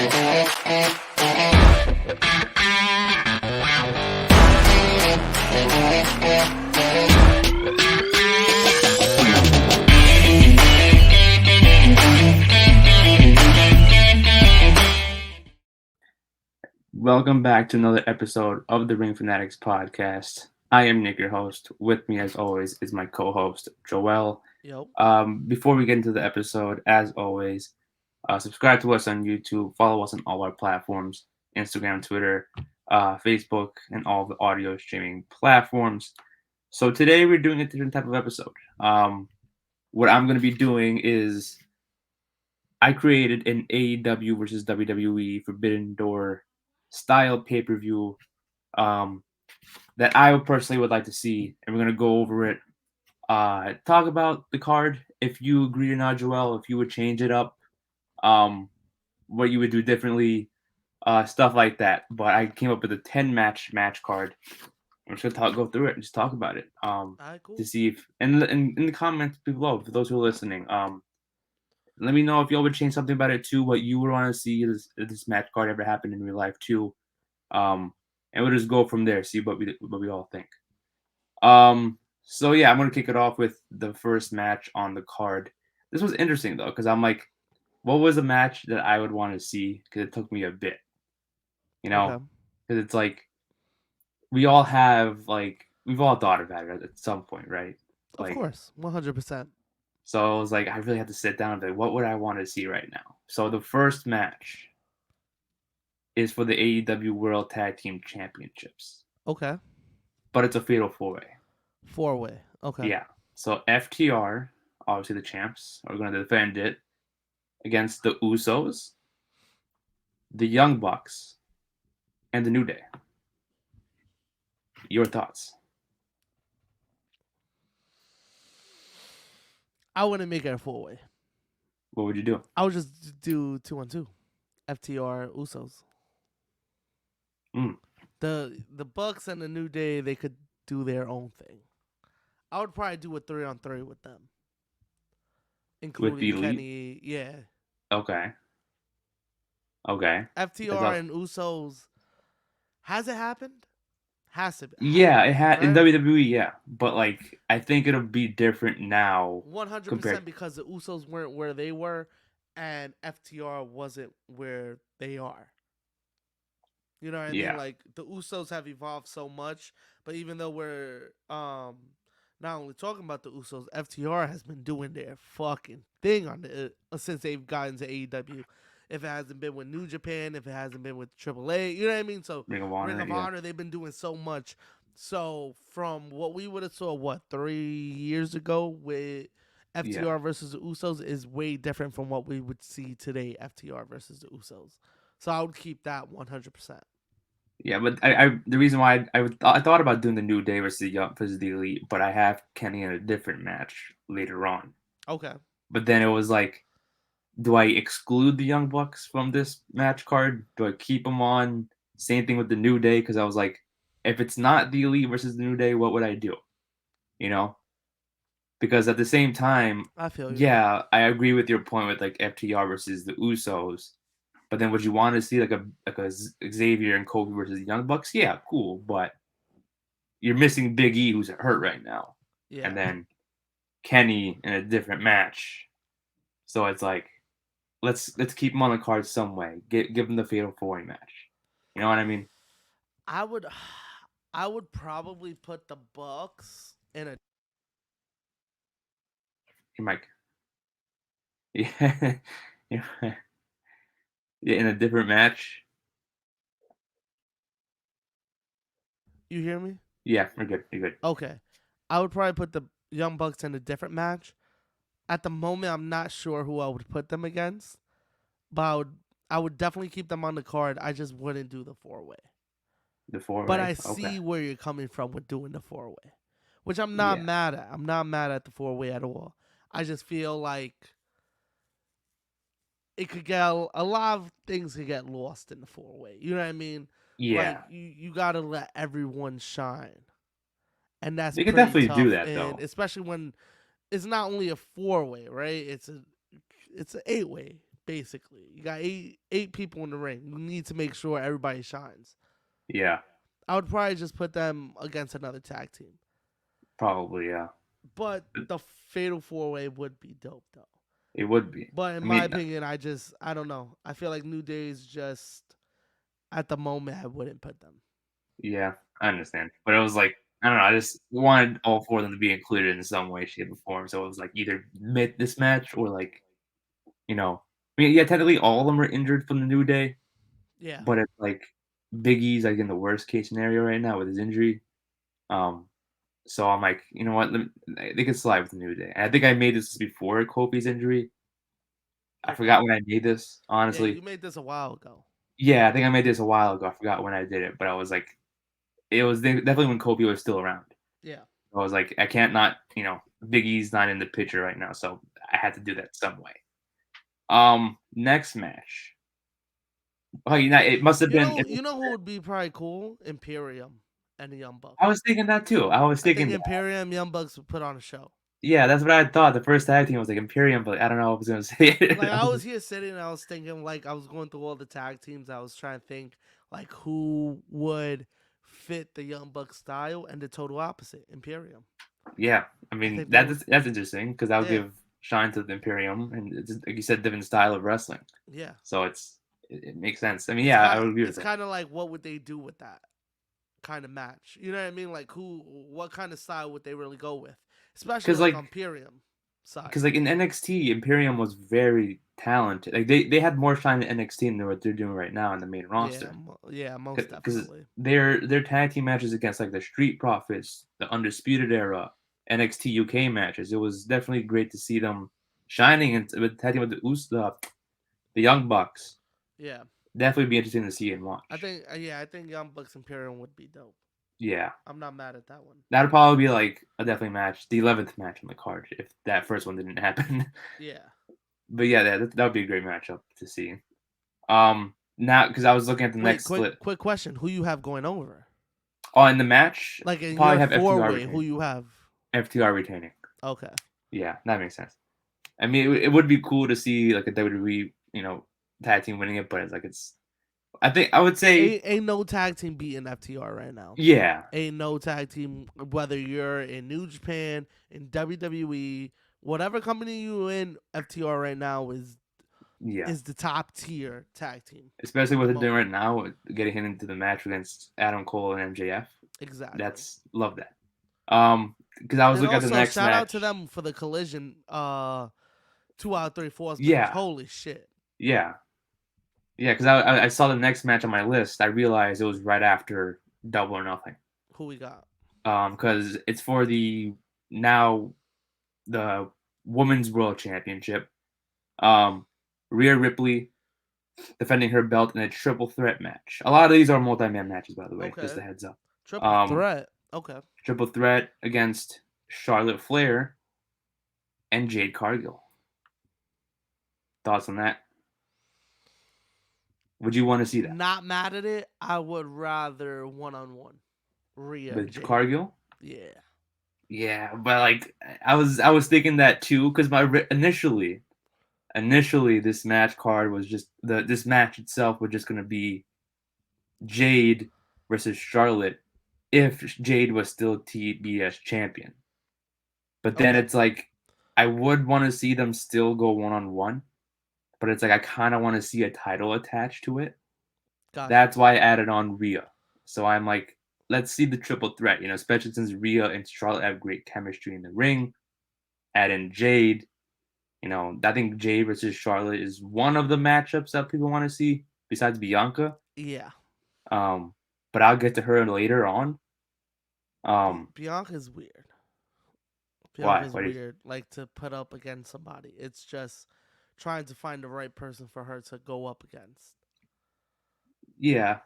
Welcome back to another episode of the Ring Fanatics podcast. I am Nick, your host. With me, as always, is my co-host, Joel. Yep. Before we get into the episode, as always, subscribe to us on YouTube, follow us on all our platforms, Instagram, Twitter, Facebook, and all the audio streaming platforms. So today we're doing a different type of episode. What I'm going to be doing is I created an AEW versus WWE Forbidden Door style pay-per-view that I personally would like to see, and we're going to go over it, talk about the card, if you agree or not, Joel, if you would change it up, what you would do differently, stuff like that. But I came up with a 10-match card. I'm just going to go through it and just talk about it Cool. to see if, and in the comments below, for those who are listening, let me know if y'all would change something about it too, what you would want to see if this match card ever happened in real life too. And we'll just go from there, see what we all think. So yeah, I'm gonna kick it off with the first match on the card. This was interesting though, because I'm like, what was a match that I would want to see? Because it took me a bit, because it's like we've all thought about it at some point, right? Of course, 100%. So I was like, I really had to sit down and be like, what would I want to see right now? So the first match is for the AEW World Tag Team Championships. Okay. But it's a fatal four-way. Four-way. Okay. Yeah. So FTR, obviously the champs, are going to defend it against the Usos, the Young Bucks, and the New Day. Your thoughts? I wouldn't make it a four-way. What would you do? I would just do 2-on-2. FTR, Usos. The Bucks and the New Day, they could do their own thing. I would probably do a 3-on-3 with them, including Kenny. Yeah. Okay. FTR and Usos. Has it happened? Has to be. Yeah, it had in WWE. Yeah, but like I think it'll be different now. 100% because the Usos weren't where they were, and FTR wasn't where they are. You know what I mean? Like the Usos have evolved so much, but even though we're not only talking about the Usos, FTR has been doing their fucking thing on since they've gotten to AEW. If it hasn't been with New Japan, if it hasn't been with AAA, you know what I mean? So Ring of Honor, they've been doing so much. So from what we would have saw, 3 years ago with FTR versus the Usos is way different from what we would see today, FTR versus the Usos. So I would keep that 100%. Yeah, but the reason why I thought about doing the New Day versus the Elite, but I have Kenny in a different match later on. Okay. But then it was like, do I exclude the Young Bucks from this match card? Do I keep them on? Same thing with the New Day, because I was like, if it's not the Elite versus the New Day, what would I do? Because at the same time, I feel you. Yeah, I agree with your point with like FTR versus the Usos. But then would you want to see like a Xavier and Kofi versus the Young Bucks? Yeah, cool. But you're missing Big E, who's hurt right now. Yeah. And then Kenny in a different match. So it's like, let's keep him on the card some way. Give him the Fatal 4-Way match. You know what I mean? I would probably put the Bucks in a. Hey, Mike. Yeah. Yeah, in a different match. You hear me? Yeah, we're good. You're good. Okay. I would probably put the Young Bucks in a different match. At the moment, I'm not sure who I would put them against, but I would definitely keep them on the card. I just wouldn't do the 4-way. The 4-way. But I see where you're coming from with doing the 4-way, which I'm not mad at. I'm not mad at the 4-way at all. I just feel like it could get a lot of things could get lost in the 4-way. You know what I mean? Yeah. Like, you gotta let everyone shine, and that's you can pretty definitely tough, do that though. Especially when it's not only a 4-way, right? It's an 8-way, basically. You got eight people in the ring. You need to make sure everybody shines. Yeah, I would probably just put them against another tag team. probably. Yeah, But the Fatal 4-Way would be dope though. it would be. But in I my mean, opinion, I don't know. I feel like New Day's just at the moment I wouldn't put them. yeah, I understand. But it was like, I don't know. I just wanted all four of them to be included in some way, shape, or form. So it was like either this match or like, I mean, yeah, technically all of them are injured from the New Day, Yeah. but it's like Big E's like in the worst case scenario right now with his injury. Um, so I'm like, you know what? They could slide with the New Day. And I think I made this before Kofi's injury. I Okay. forgot when I made this, Yeah, you honestly. made this a while ago. Yeah, I think I made this a while ago. I forgot when I did it, but I was like, it was definitely when Kofi was still around. Yeah. I was like, I can't not, Big E's not in the picture right now, so I had to do that some way. Next match. Oh, it must have been. You know who would be probably cool? Imperium and the Young I Bucks. was thinking that too. I was I think thinking that. Imperium Young Bucks would put on a show. Yeah, that's what I thought. The first tag team was like Imperium, but I don't know if I was gonna say it. Like I was here sitting and I was thinking like I was going through all the tag teams. I was trying to think like who would fit the Young Bucks style and the total opposite, Imperium. Yeah, I I mean think they would. that's interesting because I'll Yeah. give shine to the Imperium, and it's like you said, different style of wrestling. Yeah. So it makes sense. I mean, yeah, I would agree with It's that. kind of like what would they do with that kind of match? You know what I mean? Like what kind of style would they really go with? Especially Because like like Imperium side. because like in NXT, Imperium was very talented. Like they had more shine in NXT than what they're doing right now in the main Yeah, roster. yeah, most Because definitely. their tag team matches against like the Street Profits, the Undisputed Era, NXT UK matches, it was definitely great to see them shining and with tag team with the Young Bucks. Yeah. Definitely be interesting to see and watch. I think Young Bucks Imperium would be dope. Yeah, I'm not mad at that one. that'd probably be like a definitely match, the 11th match on the card if that first one didn't happen. Yeah. But yeah, that would be a great matchup to see. Now because I was looking at the Wait, next split. quick question. Who you have going over? Oh, in the match, Like in probably your have four FTR way, who retaining. you have? FTR retaining. Okay. Yeah, that makes sense. I mean, it would be cool to see like a WWE, tag team winning it, but I think I would say, Ain't no tag team beating FTR right now. yeah, Ain't no tag team whether you're in New Japan, in WWE, whatever company you in, FTR right now yeah. is the top tier tag team. Especially what they're doing right now, getting him into the match against Adam Cole and MJF. Exactly. That's love that. Because I And was then looking at the also next shout out match. to them for the collision 2 out of 3 falls match. Yeah, Holy shit. yeah, yeah. Because I saw the next match on my list. I realized it was right after Double or Nothing. Who we got? Because it's for now the Women's World Championship. Rhea Ripley defending her belt in a triple threat match. A lot of these are multi-man matches, by the way. Okay. Just a heads up. Triple threat. Okay. Triple threat against Charlotte Flair and Jade Cargill. Thoughts on that? Would you want to see that Not mad at it. I would rather one-on-one. Rhea with Jade. Cargill? Yeah. Yeah, but like I was thinking that too because initially this match card was just this match itself was just gonna be Jade versus Charlotte if Jade was still TBS champion. But then it's like I would want to see them still go one-on-one, but it's like I kind of want to see a title attached to it. Gotcha. That's why I added on Rhea. So I'm like, let's see the triple threat, especially since Rhea and Charlotte have great chemistry in the ring. Add in Jade. I think Jade versus Charlotte is one of the matchups that people want to see besides Bianca. Yeah. But I'll get to her later on. Bianca's weird. Why? Bianca's weird. Like to put up against somebody. It's just trying to find the right person for her to go up against. Yeah.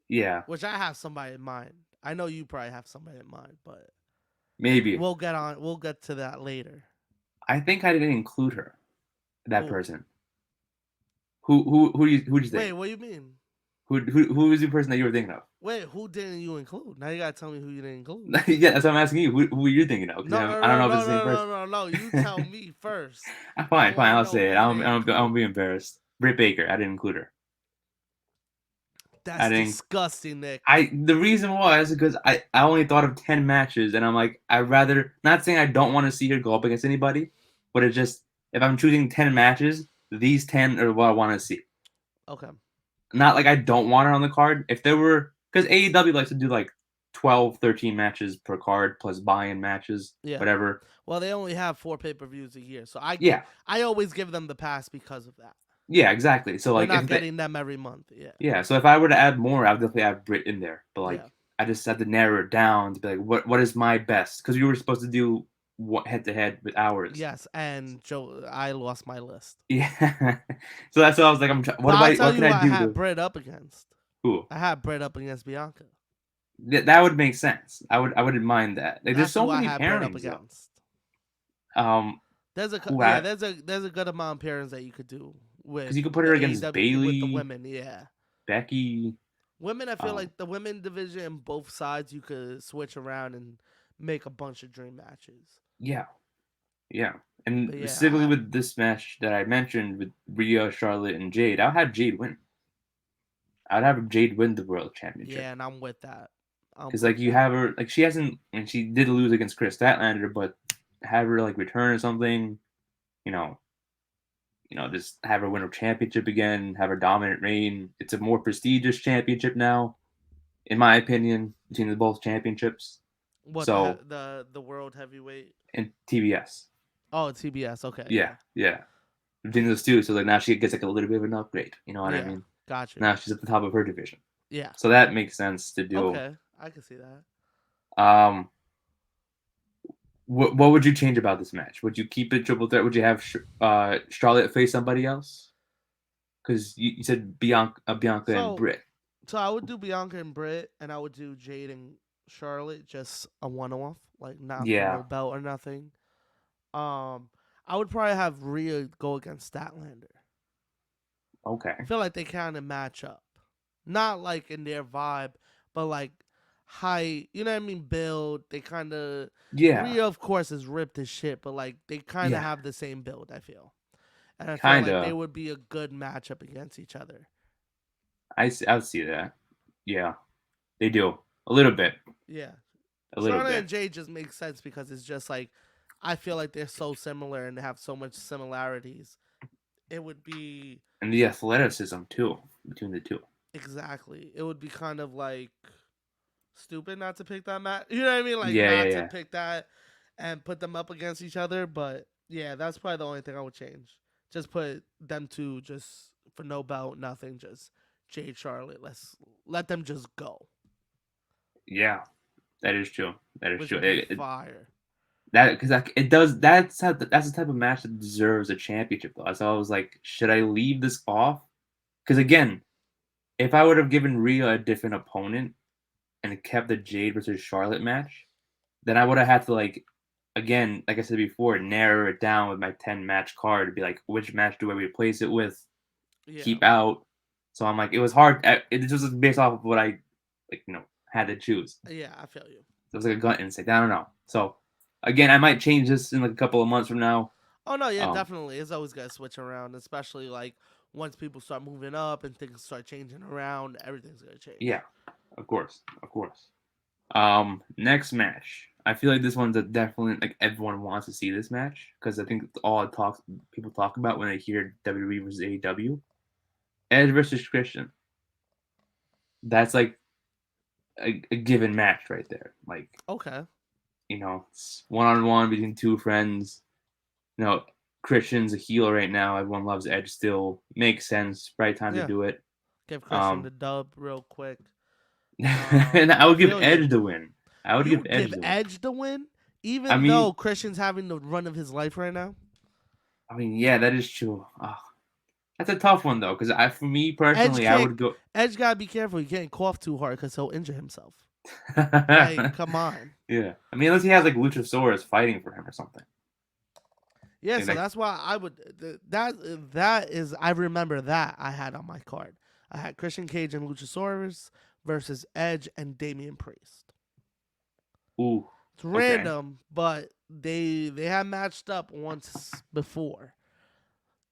Yeah. Which I have somebody in mind. I know you probably have somebody in mind, but maybe we'll get to that later. I think I didn't include her. That person. Who do you think? Wait, what do you mean? Who was the person that you were thinking of? Wait, who didn't you include? Now you gotta tell me who you didn't include. Yeah, that's what I'm asking you. Who are you thinking of? Because No, no, I don't no, know if it's no, the same no, person. no, no, no. You tell me first. I Fine, want to I'll know say it. who you didn't I won't include. be embarrassed. Britt Baker, I didn't include her. I That's didn't. disgusting, Nick. The reason was because I only thought of 10 matches, and I'm like, I'd rather not saying I don't want to see her go up against anybody, but it just if I'm choosing 10 matches, these 10 are what I want to see. Okay. Not like I don't want her on the card. If there were, because AEW likes to do like 12, 13 matches per card plus buy-in matches, Yeah. whatever. Well, they only have 4 pay-per-views a year, so Yeah, I always give them the pass because of that. yeah, exactly. So They're like not if they, getting them every month. Yeah. yeah, so if I were to add more, I would definitely add Brit in there. But like Yeah. I just had to narrow it down to be like, what is my best? Because we were supposed to do what head to head with ours. Yes, and Joe, I lost my list. Yeah. So that's what I was like. But I'll tell What you can who I I do had to Britt up against. who? I had Britt up against Bianca. That would make sense. I wouldn't mind that. Like, there's That's so who I many had Britt up pairings though. against. Um, who had There's a good amount of pairings that you could do because with you could put the her against AEW with the Bailey, women. Yeah. Becky. Women, I feel Um, like the women division in both sides, you could switch around and make a bunch of dream matches. yeah, yeah. And But yeah, specifically with this match that I mentioned with Rhea, Charlotte, and Jade, I'll have Jade win. I'd have Jade win the world championship. yeah, and I'm with that. Because like you have her, like she hasn't, and she did lose against Chris Statlander, but have her like return or something, you know, just have her win a championship again, have her dominant reign. It's a more prestigious championship now, in my opinion, between the both championships. What So the world heavyweight? and TBS, Oh, TBS. Okay, yeah, yeah, between those two. So like now she gets like a little bit of an upgrade. You know what I yeah, mean? gotcha. Now she's at the top of her division, Yeah, so that makes sense to do. okay, I can see that. Um, what would you change about this match? Would you keep it triple threat? Would you have Charlotte face somebody else? Because you said Bianca and So, Britt. so I would do Bianca and Britt, and I would do Jade and Charlotte, just a one-off, like not for Yeah. no belt or nothing. I would probably have Rhea go against Statlander. Okay. I feel like they kind of match up, not like in their vibe, but like height. You know what I mean? Build. They kind of. Yeah. Rhea, of course, is ripped as shit, but like they kind of Yeah. have the same build. I feel, and I feel like they Kinda. would be a good matchup against each other. I would see that. Yeah. They do a little bit. Yeah, A little Charlotte and bit. Jade just makes sense because it's just like I feel like they're so similar and they have so much similarities. It would be And the athleticism too between the two. exactly. It would be kind of like stupid not to pick that match. You know what I mean? Like Yeah. Yeah. not to Yeah. pick that and put them up against each other. But yeah, that's probably the only thing I would change. Just put them two just for no belt, nothing. Just Jade Charlotte. Let's let them just go. Yeah. That is true. That is Which true. would be fire. That because it does. That's the type of match that deserves a championship. Though, so I was like, should I leave this off? Because again, if I would have given Rhea a different opponent and kept the Jade versus Charlotte match, then I would have had to like, again, like I said before, narrow it down with my 10 match card to be like, which match do I replace it with? Yeah. Keep out. So I'm like, it was hard. It was based off of what I like, had to choose. Yeah, I feel you. It was like a gut instinct. I don't know. So again, I might change this in like a couple of months from now. Oh no, yeah, definitely. It's always gotta switch around, especially like once people start moving up and things start changing around, everything's gonna change. Yeah, of course. Next match. I feel like this one's a definitely like everyone wants to see this match because I think it's all people talk about when they hear WWE versus AEW. Edge versus Christian. That's like a given match right there. Like, okay, it's 1-on-1 between two friends. Christian's a heel right now. Everyone loves Edge still. Makes sense. Right time to do it. Give Christian the dub real quick. And I would give Edge the win. I would give Edge the win, even though Christian's having the run of his life right now. I mean, yeah, that is true. That's a tough one though, because for me personally, I would go. Edge gotta be careful. He can't cough too hard because he'll injure himself. Like, come on. Yeah, I mean, unless he has like Luchasaurus fighting for him or something. Yeah, so that's why I would. That is, I remember that I had on my card. I had Christian Cage and Luchasaurus versus Edge and Damian Priest. Ooh. It's Okay. random, but they have matched up once before.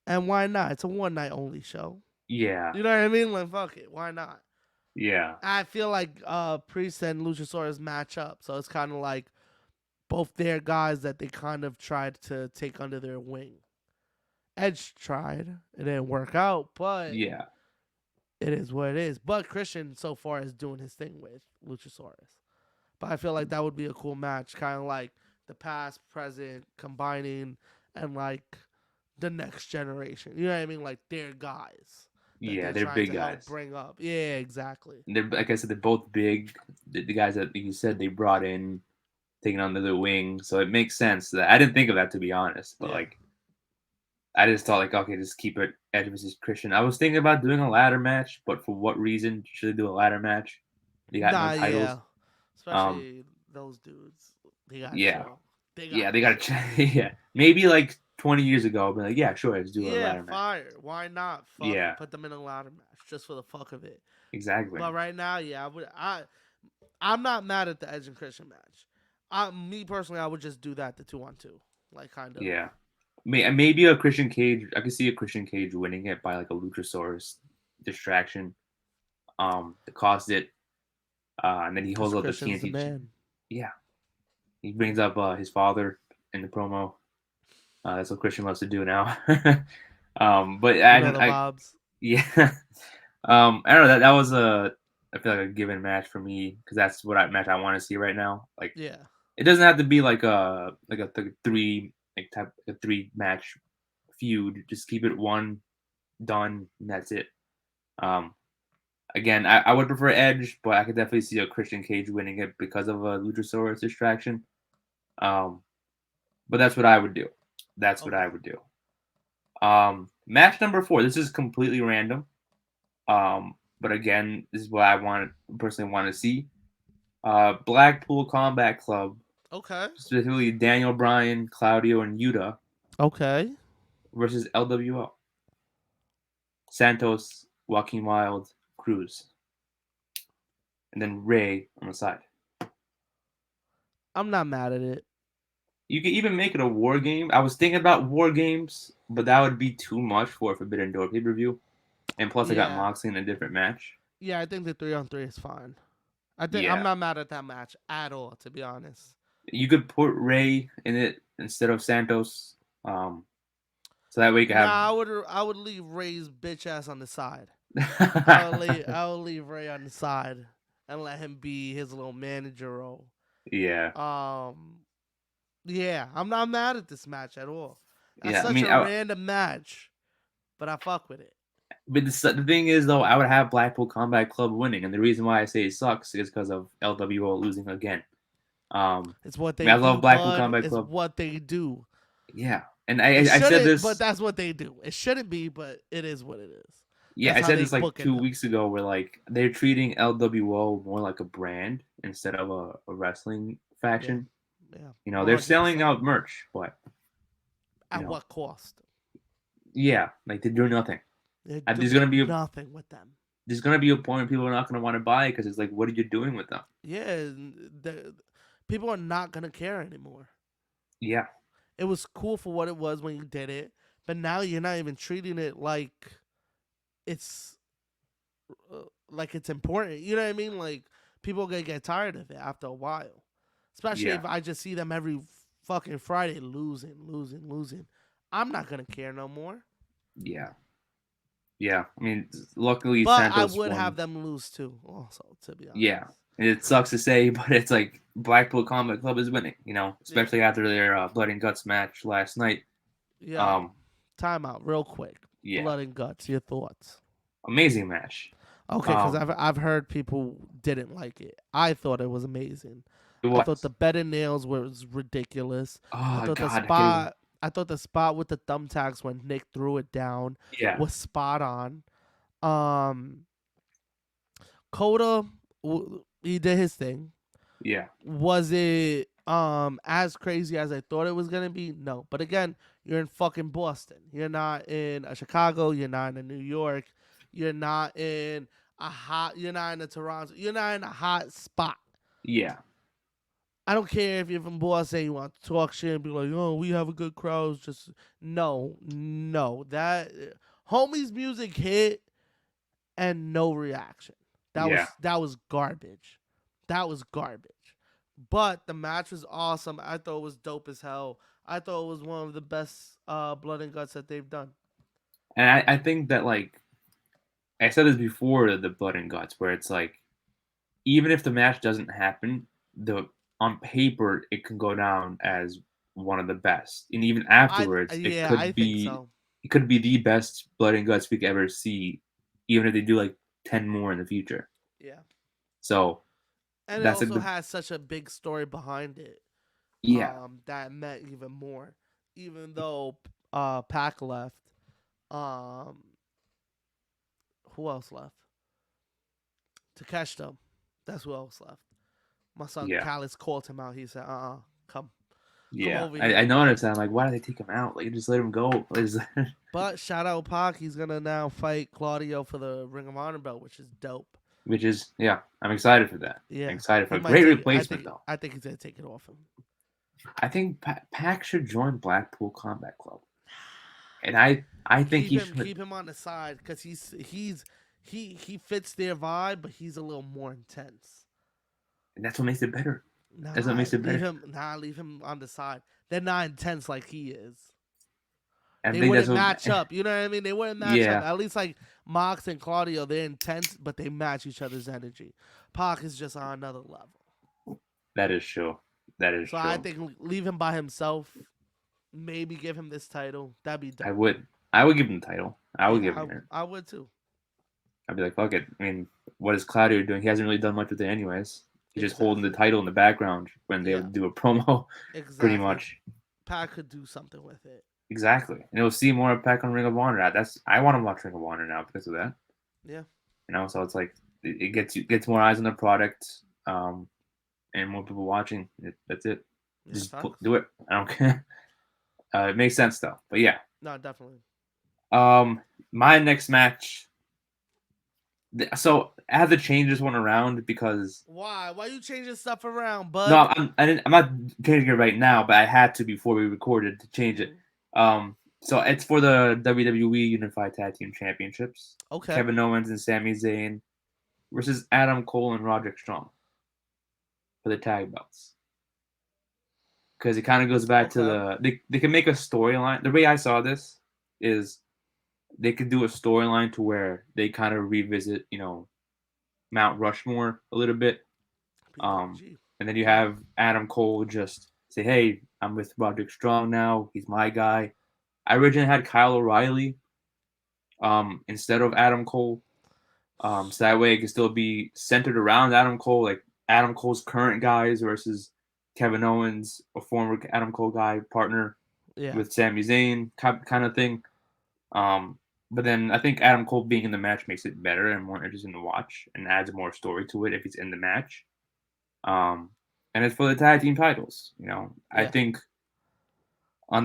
And why not? It's a one night only show. Yeah. You know what I mean? Like fuck it, why not? Yeah. I feel like Priest and Luchasaurus match up, so it's kind of like both their guys that they kind of tried to take under their wing. Edge tried, it didn't work out, but Yeah. it is what it is. But Christian so far is doing his thing with Luchasaurus. But I feel like that would be a cool match, kind of like the past, present, combining, and like the next generation. You know what I mean? Like their guys that Yeah. they're They're trying big to help guys. bring up. Yeah, exactly. They're, like I said, they're both big. The guys that you said they brought in, taking under their wing, so it makes sense. That I didn't think of that, to be honest, but Yeah. like I just thought like, okay, just keep it Edge versus Christian. I was thinking about doing a ladder match, but for what reason should I do a ladder match? They got no Nah, titles. yeah. Um, Especially those dudes. They got yeah, show. They got yeah, they got to show. yeah. Maybe like 20 years ago, but like, yeah, sure, let's do a Yeah, ladder match. fire. Why not? Fuck Yeah, it. Put them in a ladder match just for the fuck of it. exactly. But right now, yeah, I'm not mad at the Edge and Christian match. Me personally, I would just do that the 2-on-2, like kind of. Yeah, maybe a Christian Cage. I could see a Christian Cage winning it by like a Luchasaurus distraction. To cost it, and then he holds Cause up the Christian's the TNT. man. Yeah, he brings up his father in the promo. That's what Christian loves to do now. But You know the I vibes. yeah. I don't know that was a I feel like a given match for me because that's what match I want to see right now. Like Yeah. it doesn't have to be like a three like type a three match feud. Just keep it one done and that's it. Um, again, I would prefer Edge, but I could definitely see a Christian Cage winning it because of a Luchasaurus distraction. Um, but that's what I would do. That's what Okay. I would do. Match number 4. This is completely random. But again, this is what I personally want to see. Blackpool Combat Club, Okay. specifically Daniel Bryan, Claudio, and Yuta Okay. versus LWO. Santos, Joaquin Wild, Cruz, and then Ray on the side. I'm not mad at it. You could even make it a war game. I was thinking about war games, but that would be too much for a Forbidden Door pay per view. And plus, I got Yeah. Moxley in a different match. Yeah, I think the 3-on-3 is fine. I think I'm Yeah, not mad at that match at all, to be honest. you could put Ray in it instead of Santos. So that way you could have. Nah, I would leave Ray's bitch ass on the side. I would leave Ray on the side and let him be his little manager role. Yeah, Yeah, I'm not mad at this match at all. That's yeah. I such mean, a random match, but I fuck with it. but the thing is, though, I would have Blackpool Combat Club winning, and the reason why I say it sucks is because of LWO losing again. It's what I they mean, I do, love Blackpool bud. Combat It's Club. what they do. Yeah, and It I said shouldn't, but this. that's what they do. It shouldn't be, but it is what it is. Yeah, That's I how said they this like book it. 2 weeks ago, where like they're treating LWO more like a brand instead of a wrestling Yeah, faction. yeah, You know, they're selling 100%. out merch, but you At know, what cost? yeah, like they do nothing. They're There's doing gonna be nothing with them. a point where people are not gonna want to buy it because it's like, what are you doing with them? Yeah, people are not gonna care anymore. Yeah, It was cool for what it was when you did it, but now you're not even treating it it's like it's important. You know what I mean? Like people gonna get tired of it after a while, especially yeah, if I just see them every fucking Friday losing. I'm not gonna care no more. yeah, yeah. I mean, luckily But I Santos would have won. them lose too. Also, to be Yeah, honest. it sucks to say, but it's like Blackpool Combat Club is winning. You know, Yeah. especially after their blood and guts match last night. Yo, Um, time out real quick. yeah, Blood and guts. Your thoughts? amazing match. Okay, because Um, I've heard people didn't like it. I thought it was amazing. it I thought the was. bed and nails was ridiculous. I Oh thought the God, I can't even. spot. I thought the spot with the thumbtacks when Nick threw it down Yeah, was spot on. Um, Coda, he did his thing. yeah, Was it as crazy as I thought it was gonna be? No. But again, you're in fucking Boston. You're not in Chicago. You're not in New York. You're not in you're not in a Toronto. You're not in a hot spot. Yeah. I don't care if you're from Boston, you want to talk shit and be like, "Oh, we have a good crowd." It's just no. That homie's music hit and no reaction. Yeah. That was garbage. That was garbage. But the match was awesome. I thought it was dope as hell. I thought it was one of the best blood and guts that they've done. And I think that, like, I said this before, the blood and guts, where it's like, even if the match doesn't happen, the on paper it can go down as one of the best, and even afterwards, I think so. it could be the best blood and guts we could ever see, even if they do like 10 more in the future. Yeah. So And it that's also a has such a big story behind it. yeah, That meant even more. Even though Pac left, um who else left? Takeshita. That's who else left. My son yeah, Callis called him out. He said, come yeah. over I here. noticed that. I'm like, why did they take him out? Like, just let him go. But shout out Pac, he's gonna now fight Claudio for the Ring of Honor belt, which is dope. Which is, yeah, I'm excited for that. I'm Yeah. excited for He a might great take replacement, though. I think he's gonna take it off him. I think Pac should join Blackpool Combat Club, and I think he should. Keep him on the side because he fits their vibe, but he's a little more intense. And that's what makes it better. That's what makes it better. Leave him on the side. They're not intense like he is. I They think that's wouldn't what. match up. You know what I mean? They wouldn't match up. Yeah, At least like Mox and Claudio, they're intense, but they match each other's energy. Pac is just on another level. that is true. That is So true. I think leave him by himself. Maybe give him this title. That'd be dope. I would give him the title. I would give him it. I would too. I'd be like, fuck it. I mean, what is Claudio doing? He hasn't really done much with it anyways. He's just holding the title in the background when they do a promo, pretty much. Pac could do something with it. Exactly, and we'll see more of Pac on Ring of Honor. I want to watch Ring of Honor now because of that. Yeah. So it's like it gets more eyes on the product, and more people watching. That's it. Yeah, just do it. I don't care. It makes sense though. But yeah. No, definitely. My next match. So I had to change this one around because why you changing stuff around, bud? No, I'm not changing it right now, but I had to before we recorded to change it. So it's for the WWE Unified Tag Team Championships. Okay. Kevin Owens and Sami Zayn versus Adam Cole and Roderick Strong for the tag belts. Because it kind of goes back to they can make a storyline. The way I saw this is they could do a storyline to where they kind of revisit, Mount Rushmore a little bit. And then you have Adam Cole just say, "Hey, I'm with Roderick Strong now. He's my guy." I originally had Kyle O'Reilly instead of Adam Cole. So that way it can still be centered around Adam Cole, like Adam Cole's current guys versus Kevin Owens, a former Adam Cole guy partner with Sami Zayn kind of thing. But then I think Adam Cole being in the match makes it better and more interesting to watch and adds more story to it if he's in the match. And it's for the tag team titles. I think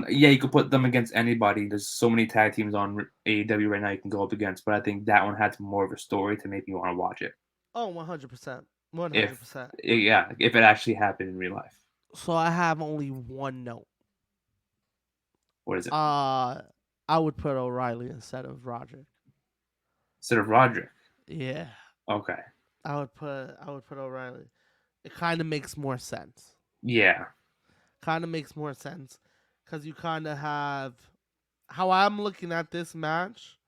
you could put them against anybody. There's so many tag teams on AEW right now you can go up against, but I think that one had more of a story to make you want to watch it. Oh, 100%. 100%. If it actually happened in real life. So I have only one note. What is it? I would put O'Reilly instead of Roderick. Instead of Roderick? Yeah. Okay. I would put O'Reilly. It kind of makes more sense. Yeah. Kind of makes more sense because you kind of have how I'm looking at this match.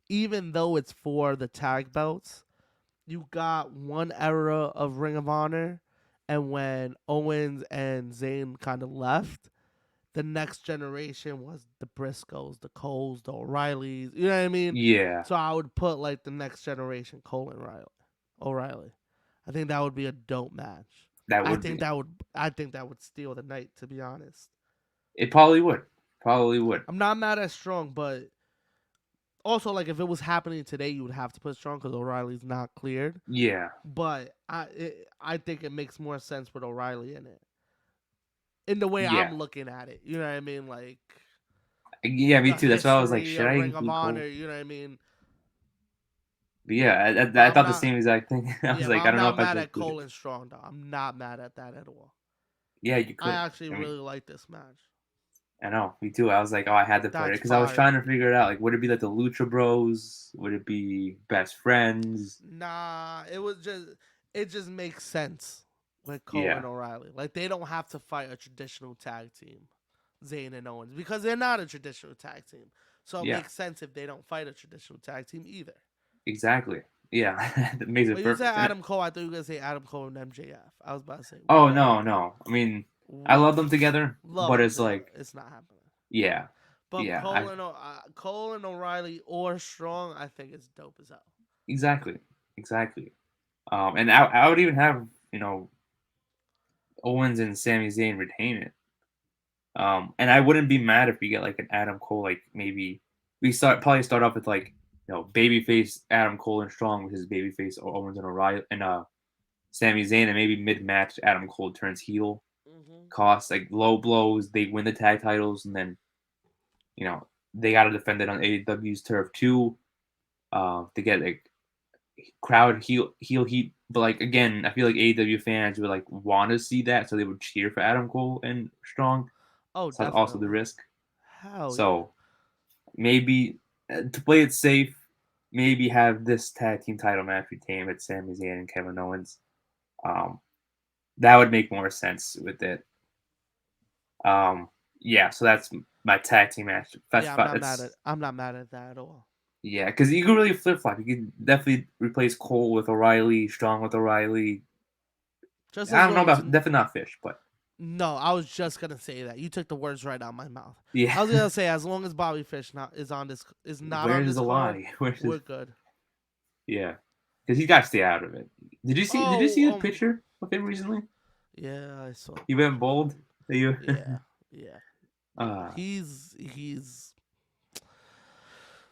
Even though it's for the tag belts, you got one era of Ring of Honor, and when Owens and Zayn kind of left, the next generation was the Briscoes, the Coles, the O'Reillys. You know what I mean? Yeah. So I would put like the next generation Cole and O'Reilly. I think that would be a dope match. I think that would steal the night, to be honest. It probably would. I'm not mad at Strong, but also like if it was happening today, you would have to put Strong because O'Reilly's not cleared. Yeah. But I think it makes more sense with O'Reilly in it. In the way I'm looking at it, you know what I mean? Like, yeah, me too. That's why I was like, should I Ring of include Honor? Cole? You know what I mean? But yeah, But I I'm thought the not. same exact thing. I was Yeah, but like, I I'm don't know not if I mad should at include it. Cole and Strong though. I'm not mad at that at all. Yeah, you I could. actually I mean, really like this match. I know, me too. I was like, oh, I had to put it That's because I was fire. trying to figure it out. Like, would it be like the Lucha Bros? Would it be best friends? Nah, it just makes sense with Cole Yeah, and O'Reilly. Like they don't have to fight a traditional tag team, Zayn and Owens, because they're not a traditional tag team. So it yeah, makes sense if they don't fight a traditional tag team either. exactly. Yeah, that makes it When you said perfect. And Adam Cole, I thought you were gonna say Adam Cole and MJF. I was about to say oh what? no, no. I mean, I love What? them together, Love but them it's together. like, It's not happening. yeah, But yeah, I Cole and O'Reilly or Strong, I think it's dope as hell. exactly, exactly. And I would even have Owens and Sami Zayn retain it. And I wouldn't be mad if we get like an Adam Cole, like maybe we start off with like babyface Adam Cole and Strong with his babyface Owens and O'Reilly and Sami Zayn, and maybe mid match Adam Cole turns heel, Mm-hmm. costs like low blows, they win the tag titles, and then they got to defend it on AEW's turf too. To get like crowd heel heat, but like again, I feel like AEW fans would like want to see that, so they would cheer for Adam Cole and Strong. Oh, So that's also the definitely. risk. Hell yeah. So maybe to play it safe, maybe have this tag team title match retain with Sami Zayn and Kevin Owens. Um, that would make more sense with it. Um, yeah, so that's my tag team match. Yeah, That's I'm not mad at that at all. yeah, because you can really flip flop. You can definitely replace Cole with O'Reilly, Strong with O'Reilly. Just I as don't know long as about definitely not Fish, but no, I was just gonna say that. You took the words right out of my mouth. yeah. I was gonna say as long as Bobby Fish is not on Where's this the card, lie? Where's we're his good. yeah? Because he got to stay out of it. Did you Oh, see the picture of him recently? yeah, I saw He the went picture. bold. You Yeah, yeah, yeah. uh He's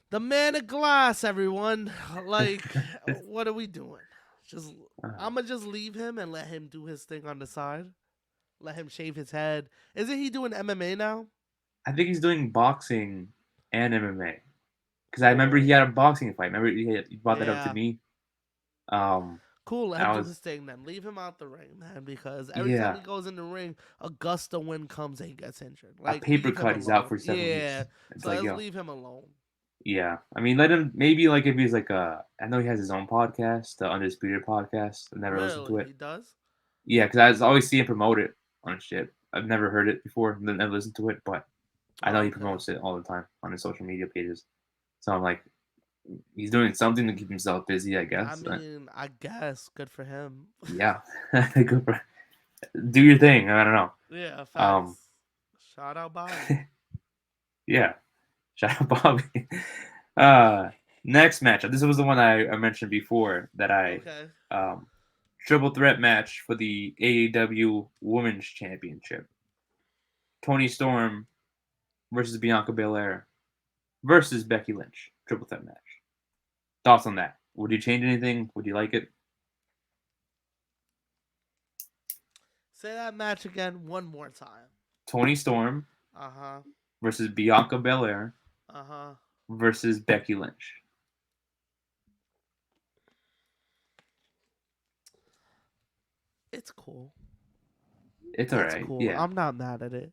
the man of glass. Everyone, like, what are we doing? Just uh, I'm gonna just leave him and let him do his thing on the side. Let him shave his head. Isn't he doing MMA now? I think he's doing boxing and MMA. Because I remember he Cool. had a boxing fight. Remember he brought that up to Yeah. me. Um, Cool, let him I do was his thing then. Leave him out the ring, man, because every time yeah, he goes in the ring, a gust of wind comes and he gets injured. a Like, paper leave him cut. He's out alone. for 7 weeks. Yeah. It's So like let's yo, leave him alone. yeah. I mean, let him maybe like if he's like I know he has his own podcast, the Undisputed podcast. I've never listened to Really? it. He does? Yeah, because I always see him promote it on shit. I've never heard it before, never listened to it, but I know Oh, he okay. promotes it all the time on his social media pages. So I'm like, he's doing something to keep himself busy, I I guess. mean, I guess. Good for him. Yeah, good for do your thing. I don't know. Yeah, Um, facts. Shout out Bobby. yeah, shout out Bobby. Uh, next matchup. This was the one I mentioned before that I Okay. um triple threat match for the AEW Women's Championship. Tony Storm versus Bianca Belair versus Becky Lynch. Triple threat match. Thoughts on that? Would you change anything? Would you like it? Say that match again one more time. Tony Storm Uh huh. versus Bianca Belair Uh huh. versus Becky Lynch. It's cool. It's all It's right. cool. Yeah. I'm not mad at it.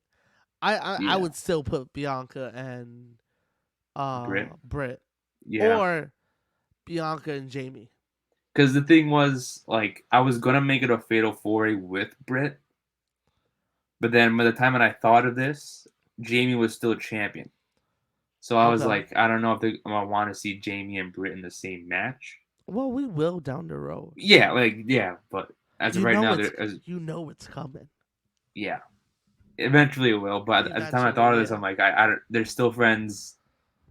I Yeah. would still put Bianca and Brit. Britt Yeah. or Bianca and Jamie. Because the thing was, like, I was gonna make it a fatal four-way with Brit, but then by the time that I thought of this, Jamie was still champion. So I was Okay. like, I don't know if I want to see Jamie and Brit in the same match. Well, we will down the road. Yeah, but as of right now, You know it's coming. yeah, eventually it will. But at the time I thought Eventually, of this, yeah. I'm like, I don't, they're still friends.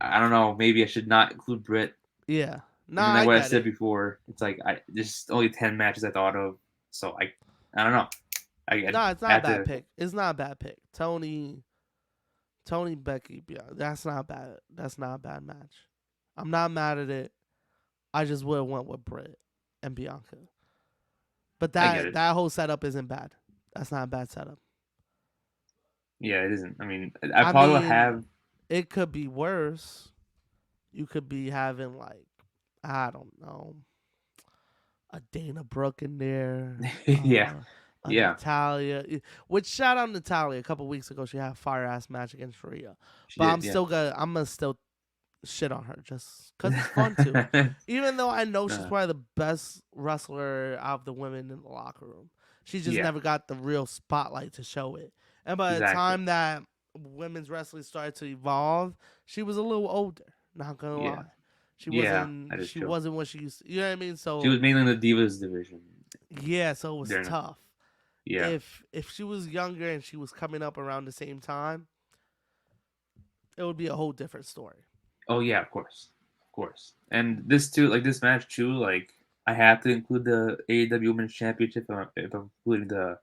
I don't know. Maybe I should not include Brit. Yeah. Nah, And then I like what I get said it. before, it's like there's only 10 matches I thought of, so I don't know. I Nah, it's not a had bad to. pick. It's not a bad pick. Tony, Becky, Bianca. That's not bad. That's not a bad match. I'm not mad at it. I just would have went with Britt and Bianca. But I get that it. that whole setup isn't bad. That's not a bad setup. Yeah, it isn't. I mean, I I probably will mean, have. it could be worse. You could be having like I don't know, a Dana Brooke in there, Yeah, a yeah, Natalia. Which shout out Natalia. A couple weeks ago, she had a fire ass match against Rhea. she But did. Yeah. I'm gonna still shit on her just because it's fun to. Even though I know she's uh, probably the best wrestler out of the women in the locker room, she just yeah, never got the real spotlight to show it. And by the exactly. time that women's wrestling started to evolve, she was a little older. Not gonna Yeah, lie, she yeah, wasn't. that is She true. wasn't what she used. To, you know what I mean? She was So mainly in the Divas division. yeah, so it was During, tough. yeah. If she was younger and she was coming up around the same time, it would be a whole different story. Oh yeah, of course. And this too, like this match too, like I have to include the AEW Women's Championship if I'm including the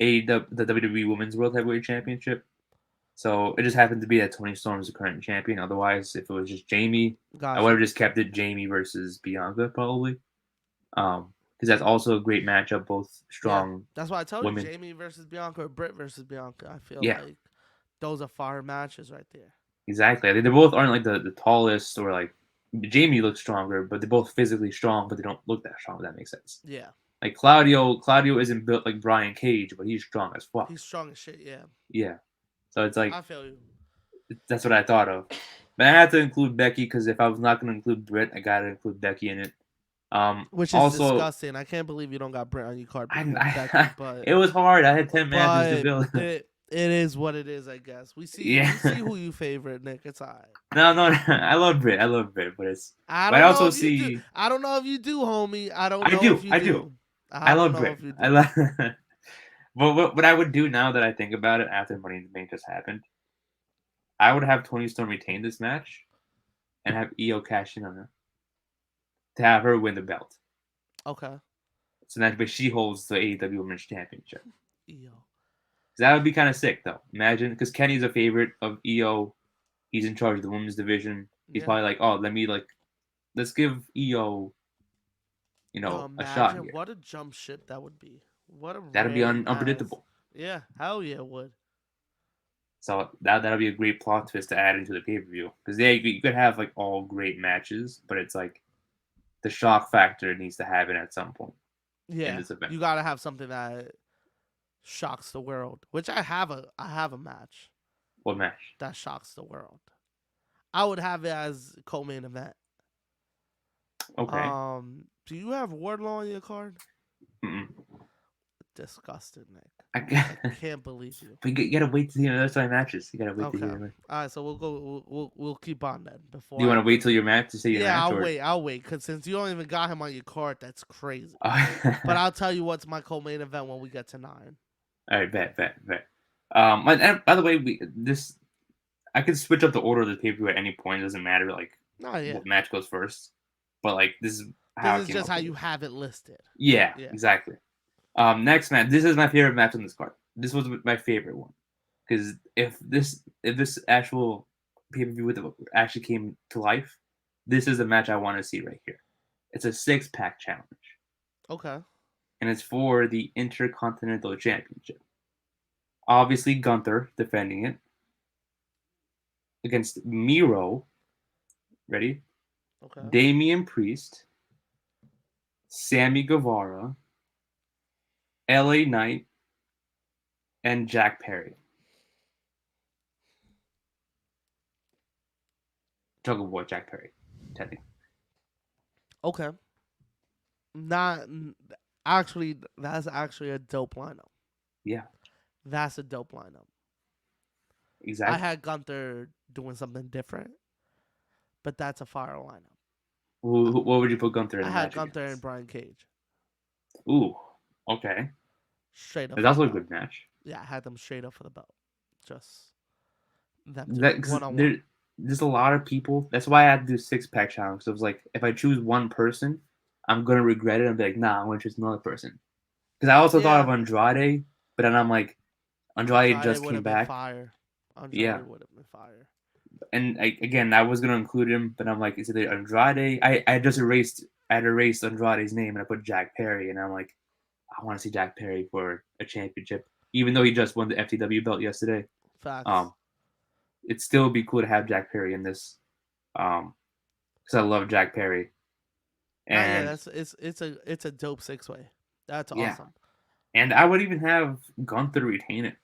AEW, the WWE Women's World Heavyweight Championship. So it just happened to be that Tony Storm is the current champion. Otherwise, if it was just Jamie, I would have Gotcha. just kept it Jamie versus Bianca probably. Because that's also a great matchup, both Yeah, strong that's why I told you women. Jamie versus Bianca or Britt versus Bianca. I feel Yeah, like those are fire matches right there. exactly. I think they both aren't like the tallest or like Jamie looks stronger, but they're both physically strong, but they don't look that strong. If that makes sense. Yeah, Like Claudio isn't built like Brian Cage, but he's strong as fuck. he's strong as shit. Yeah, Yeah. So it's like I feel you. that's what I thought of. But I had to include Becky because if I was not going to include Britt, I got to include Becky in it. Which is Also, disgusting. I can't believe you don't got Britt on your card before Becky, I it was hard. I had 10 matches to but build. it is what it is. I guess Yeah. we see who you favorite, Nick. It's alright. No, no, I love Britt. I love Britt, but it's. I But I don't know also if you do. see. I don't know if you do, homie. I don't I know if do. you I do. do. I I don't love know Britt. if you I do. love. But what I would do now that I think about it after Money in the Bank just happened, I would have Tony Storm retain this match and have Io cash in on her to have her win the belt. Okay. So that way she holds the AEW Women's Championship. Yo. That would be kind of sick, though. Imagine, because Kenny's a favorite of EO. He's in charge of the women's division. He's Yeah. probably like, oh, let's give EO, Yo, a shot imagine here. what a jump ship that would be. What a That'd be random ass. unpredictable. Yeah, hell yeah, it would. So that'll be a great plot twist to add into the pay per view. Because you could have like all great matches, but it's like the shock factor needs to happen at some point in Yeah, this event. you gotta have something that shocks the world. Which I have a match What match? that shocks the world. I would have it as co-main event. Okay. Do you have Wardlaw on your card? Mm-mm. Disgusted, Nick. I, I can't believe you. but you gotta wait to see the other side matches. You gotta wait to Okay. hear. All right, so we'll go. We'll keep on then. Do Before you I want to wait bring. till your match to say your Yeah, match, I'll or? wait. I'll wait because since you don't even got him on your card, that's crazy. All But I'll tell you what's my co-main event when we get to 9. right, bet. And by the way, I can switch up the order of the pay per view at any point. It doesn't matter like Oh yeah. what match goes first. But like this is This how I is came just up how with you it. have it listed. Yeah, Yeah. exactly. Next match. This is my favorite match on this card. This was my favorite one because if this actual pay per view actually came to life, this is the match I want to see right here. It's a 6-pack challenge, Okay. and it's for the Intercontinental Championship. Obviously, Gunther defending it against Miro. Ready? Okay. Damian Priest, Sammy Guevara, LA Knight, and Jack Perry. Jungle Boy Jack Perry, technically. Okay. Not actually. That's actually a dope lineup. Yeah, That's a dope lineup. I exactly. had Gunther doing something different, but that's a fire lineup. What would you put Gunther in I the had match Gunther and against? Brian Cage Ooh, okay. straight up That's for the also a belt. good match. Yeah, I had them straight up for the belt. Just them two, That cause one on one. there's a lot of people. That's why I had to do 6-pack challenge. So it was like if I choose one person, I'm gonna regret it. I'm like, nah, I'm gonna choose another person. Because I also thought of Yeah, Andrade, but then I'm like, Andrade Andrade just would came have been back. fire. Andrade Yeah, would have been fire. and again, I was gonna include him, but I'm like, is it Andrade? I had erased Andrade's name and I put Jack Perry, and I'm like, I want to see Jack Perry for a championship, even though he just won the FTW belt yesterday. Facts. Um, it'd still be cool to have Jack Perry in this. Um, because I love Jack Perry. Nah, yeah, And it's a dope 6-way. That's yeah, awesome. and I would even have Gunther retain it.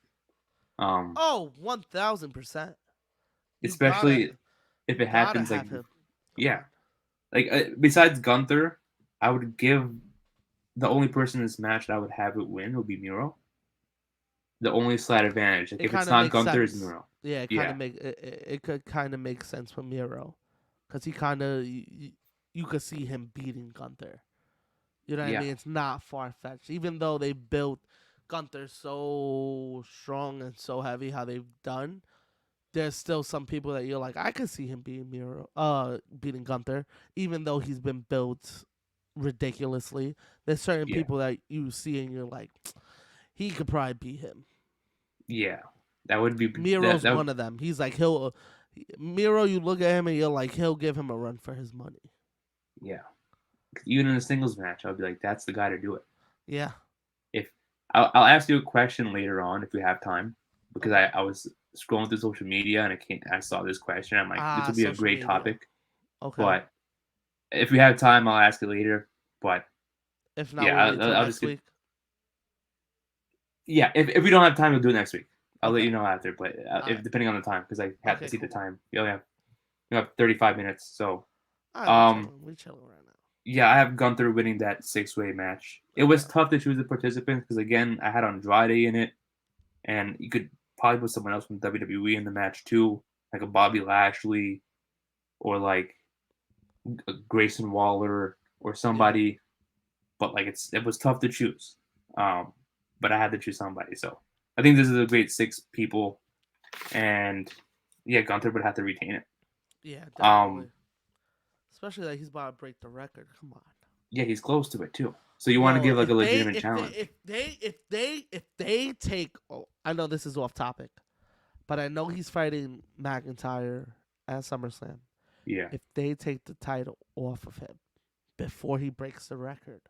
Um, Oh, 1,000%. You Especially if it gotta happens like, have him. Go yeah, ahead. like besides Gunther, I would give the only person in this match that I would have it win would be Miro. The only slight advantage, like It if it's kind of not makes Gunther, it's sense. Miro. Yeah, it kind Yeah, of it could kind of make sense for Miro, because he kind of you could see him beating Gunther. You know what I yeah, mean? It's not far fetched, even though they built Gunther so strong and so heavy. How they've done, there's still some people that you're like, I could see him beating beating Gunther, even though he's been built ridiculously. There's certain yeah, people that you see and you're like, he could probably beat him. yeah. That would be that. Miro's That one of them. He's like he'll Miro. You look at him and you're like he'll give him a run for his money. yeah. Even in a singles match, I'll be like, that's the guy to do it. Yeah. If I'll ask you a question later on if we have time, because Okay. I was scrolling through social media and I saw this question. I'm like, this Ah, will be a social great media. topic. Okay. But if we have time, I'll ask it later. But If not, yeah, we'll wait till I'll just next get. week. Yeah, if we don't have time, we'll do it next week. I'll let Okay. you know after. But All if right. depending on the time, because I have to Okay. see the Cool. time. You have 35 minutes. So All right. We um chilling. We chilling right now. yeah, I have Gunther winning that 6-way match. It Okay. was tough to choose the participants because again, I had Andrade in it, and you could probably put someone else from WWE in the match too, like a Bobby Lashley or like a Grayson Waller or Yeah. somebody. But like it was tough to choose. Um, but I had to choose somebody. So I think this is a great 6 people, and yeah, Gunther would have to retain it. Yeah. Um, Definitely. Especially that he's about to break the record. Come on. yeah, he's close to it too. So you want to Yo, give like a legitimate challenge. if they take, oh, I know this is off topic, but I know he's fighting McIntyre at SummerSlam. Yeah, If they take the title off of him before he breaks the record,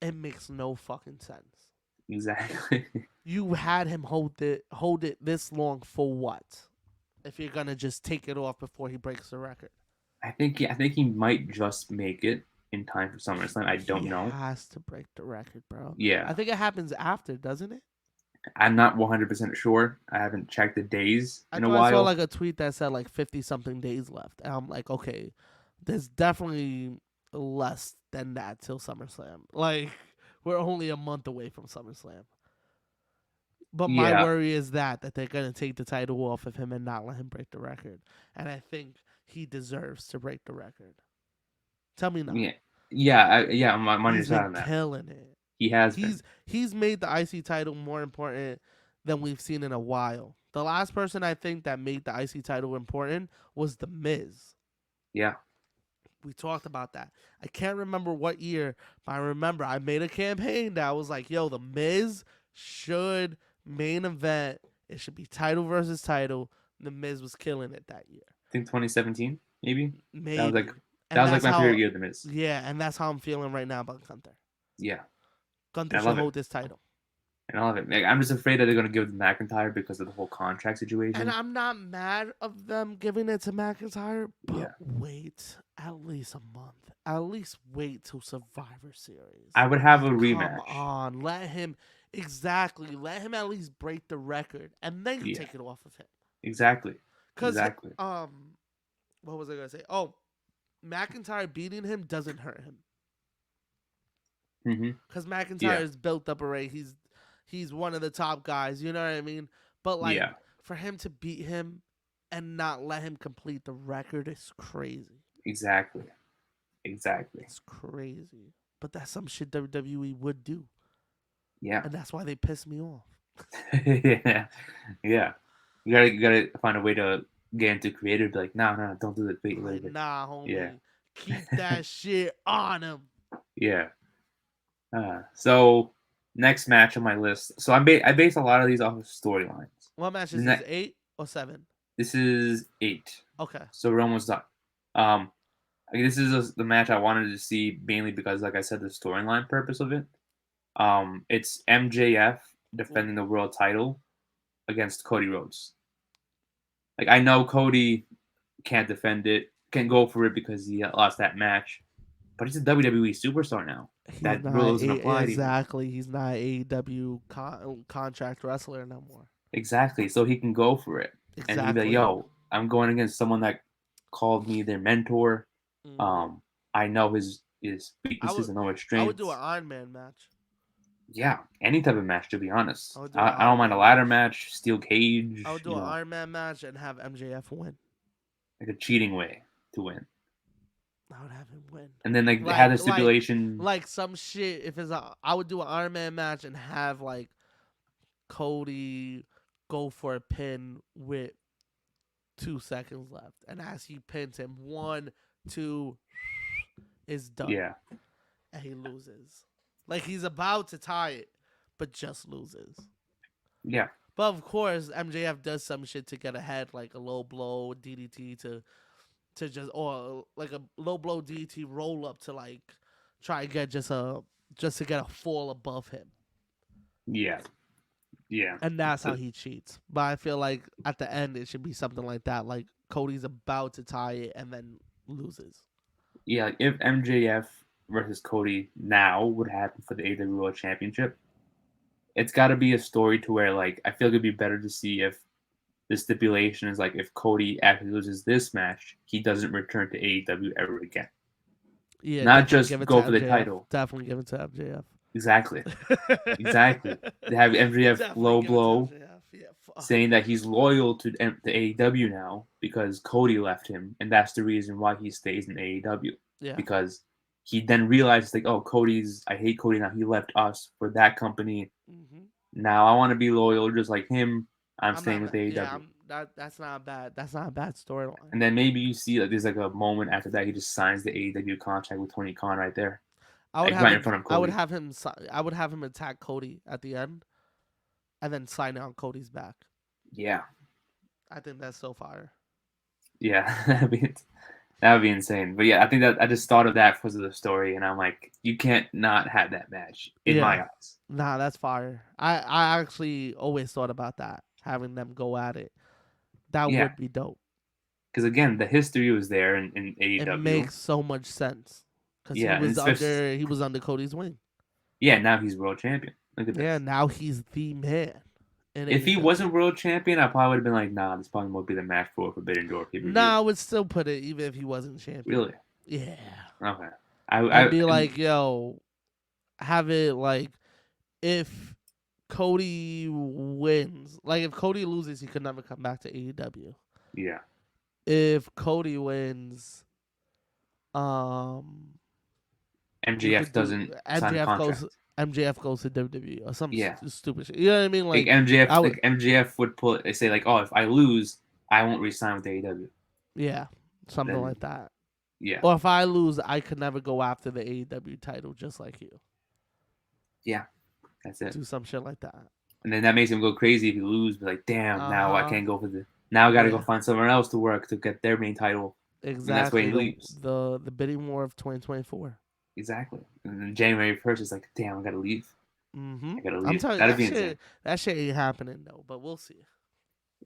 it makes no fucking sense. exactly. You had him hold it this long for what? If you're gonna just take it off before he breaks the record, I think he might just make it in time for SummerSlam. I he don't know. has to break the record, bro. I Yeah, think it happens after, doesn't it? I'm not 100% sure. I haven't checked the days I in a thought I saw while. like a tweet that said like 50 something days left, and I'm like, okay, there's definitely less than that till SummerSlam. Like we're only a month away from SummerSlam. But my Yeah, worry is that they're gonna take the title off of him and not let him break the record. And I think he deserves to break the record. Tell me not. yeah, yeah. I'm on your He's side been on that. killing it. He has been. He's made the IC title more important than we've seen in a while. The last person I think that made the IC title important was The Miz. Yeah, We talked about that. I can't remember what year, but I remember I made a campaign that was like, yo, The Miz should main event. It should be title versus title. The Miz was killing it that year. I think 2017 maybe. That was like Maybe. that And was like that's my favorite how, year of the Miz. yeah, and that's how I'm feeling right now about Gunther. Yeah, Gunther and I should love it. hold this title. And I love it. Like, I'm just afraid that they're gonna give it to McIntyre because of the whole contract And situation. I'm not mad of them giving it to McIntyre, but Yeah, wait at least a month. At least wait till Survivor I Series. would have a Come rematch. on, let him let him at least break the record, and then you Yeah, take it off of him. exactly, Cause exactly. what was I gonna say? Oh, McIntyre beating him doesn't hurt him, Hmm. cause McIntyre Yeah, is built up already. He's one of the top guys. You know what I mean? But like yeah, for him to beat him and not let him complete the record is crazy. exactly, exactly. It's crazy. But that's some shit WWE would do. Yeah, And that's why they piss me off. yeah, yeah. You gotta find a way to get into creative. Be like, no, no, don't do that. Wait, wait, Like, wait. nah, Yeah, homie. Keep that shit on him. yeah. So next match on my list. So I base a lot of these off of storylines. What match The is this? ne- 8 or 7? this is 8. Okay. So we're almost done. Um, this is the match I wanted to see mainly because, like I said, the storyline purpose of it. It's MJF Ooh. defending the world title against Cody Rhodes. Like I know Cody can't defend it, can't go for it because he lost that match. But he's a WWE superstar now. He's That not rule doesn't apply anymore. exactly. He's not AEW contract wrestler no more. Exactly. So he can go for it. And he can be like, Exactly. yo, I'm going against someone that called me their mentor. Mm-hmm. I know his I weaknesses, would I know his I would do an strengths. Iron Man match. Yeah, any type of match, to be I honest. would do an I don't Iron mind a Man ladder match. match, steel I would cage, do an Iron Man match and have MJF win. like a cheating way to win. I would have him win. And then like have Like the like stipulation. like some shit. If it's I would do an Iron Man match and have like Cody go for a pin with 2 seconds left, and as he pins him, 1, 2, is done, Yeah, and he loses. Like he's about to tie it, but just loses. yeah, But of course, MJF does some shit to get ahead, like a low blow DDT to just, or like a low blow DDT roll up to like try and get just to get a fall above him. yeah, yeah. And that's how So he cheats. But I feel like at the end it should be something like that. Like Cody's about to tie it and then loses. yeah, like if MJF versus Cody now would happen for the AEW World Championship, it's got to be a story to where like I feel like it'd be better to see if the stipulation is like if Cody actually loses this match, he doesn't return to AEW ever again. Yeah, Not definitely give just it to go for the MJF. title. Definitely give it to MJF. Exactly. Exactly. They have MJF Definitely low give it to blow MJF. Yeah, fuck. saying that he's loyal to the AEW now because Cody left him, and that's the reason why he stays in AEW. Yeah. Because he then realized like, oh, I hate Cody now. He left us for that company. Mm-hmm. Now I want to be loyal just like him. I'm I'm staying not with bad. Yeah, AEW. that's not bad. That's not a bad storyline. And then maybe you see like there's like a moment after that he just signs the AEW contract with Tony Khan right there, I would like have right in him. front of I would Cody. have him. I would have him attack Cody at the end, and then sign it on Cody's back. Yeah, I think that's so fire. yeah, that would be insane. But yeah, I think that I just thought of that because of the story, and I'm like, you can't not have that match in my Yeah. eyes. Nah, that's fire. I actually always thought about that, having them go at it. That Yeah, would be dope. because again, the history was there in It AEW. makes so much sense because Yeah, and especially he was under Cody's wing. yeah, now he's world champion. Look at Yeah, this. now he's the man in If he AEW. wasn't world champion, I probably would have been like, nah, this probably won't be the match for Forbidden Door pay per view. Nah, I would still put it even if he wasn't champion. Really? Yeah, Okay. I'd be like, yo, have it like if Cody wins, like if Cody loses, he could never come back to AEW. yeah. If Cody wins, um, you MJF could do doesn't sign a contract. MJF goes to WWE or some Yeah. stupid shit. You know what I mean? Like Like MJF, I would, like MJF would put they say like, oh, if I lose, I won't resign with AEW. yeah, something Then like that. yeah, Or if I lose, I could never go after the AEW title, just like you. yeah, that's it. Do some shit like that. And then that makes him go crazy if he lose. Be like, damn, now I Uh-huh. can't go for the. Now I got to go Yeah. find somewhere else to work to get their main title. And that's why Exactly. he leaves. The bidding war of 2024. Exactly. And then January 1st is like, damn, I got to leave. Mm-hmm. I got to I'm leave. telling you, That'd be insane. that shit ain't happening though. But we'll see.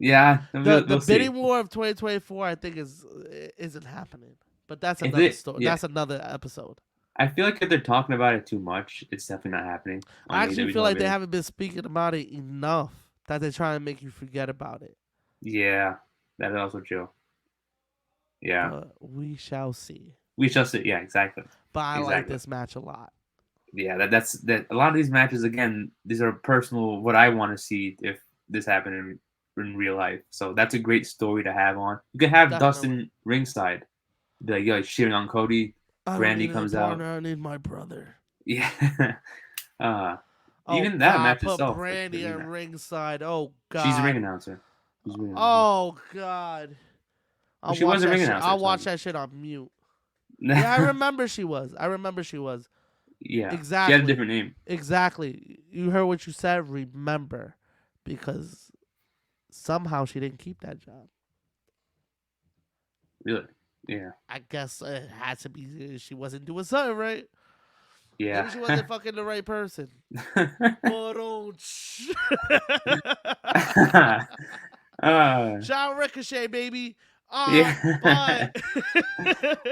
Yeah, The we'll bidding see. war of 2024, I think, isn't happening. But that's If another it, story. yeah, That's another episode. I feel like if they're talking about it too much, it's definitely not happening on I actually AEW feel like they television. haven't been speaking about it enough that they're trying to make you forget about it. Yeah, that is also true. Yeah, But we shall see. we shall see. Yeah, exactly. But I like Exactly. this match a lot. Yeah, that's that. A lot of these matches, again, these are personal. What I want to see if this happened in real life. So that's a great story to have on. You can have Definitely. Dustin ringside, be like, yo, he's cheering on Cody. I Brandy don't need comes a partner, out. I need my brother. Yeah. Oh, Even that God, match put itself. Brandy at ringside. Oh, God. She's a ring announcer. Oh, God. She was a ring announcer. I'll watch that shit on mute. Yeah, I remember she was. Yeah. Exactly. She had a different name. Exactly. You heard what you said. Remember. Because somehow she didn't keep that job. Really? Yeah. I guess it had to be she wasn't doing something right. Yeah. Maybe she wasn't fucking the right person. Shout Ricochet, baby. But Yeah.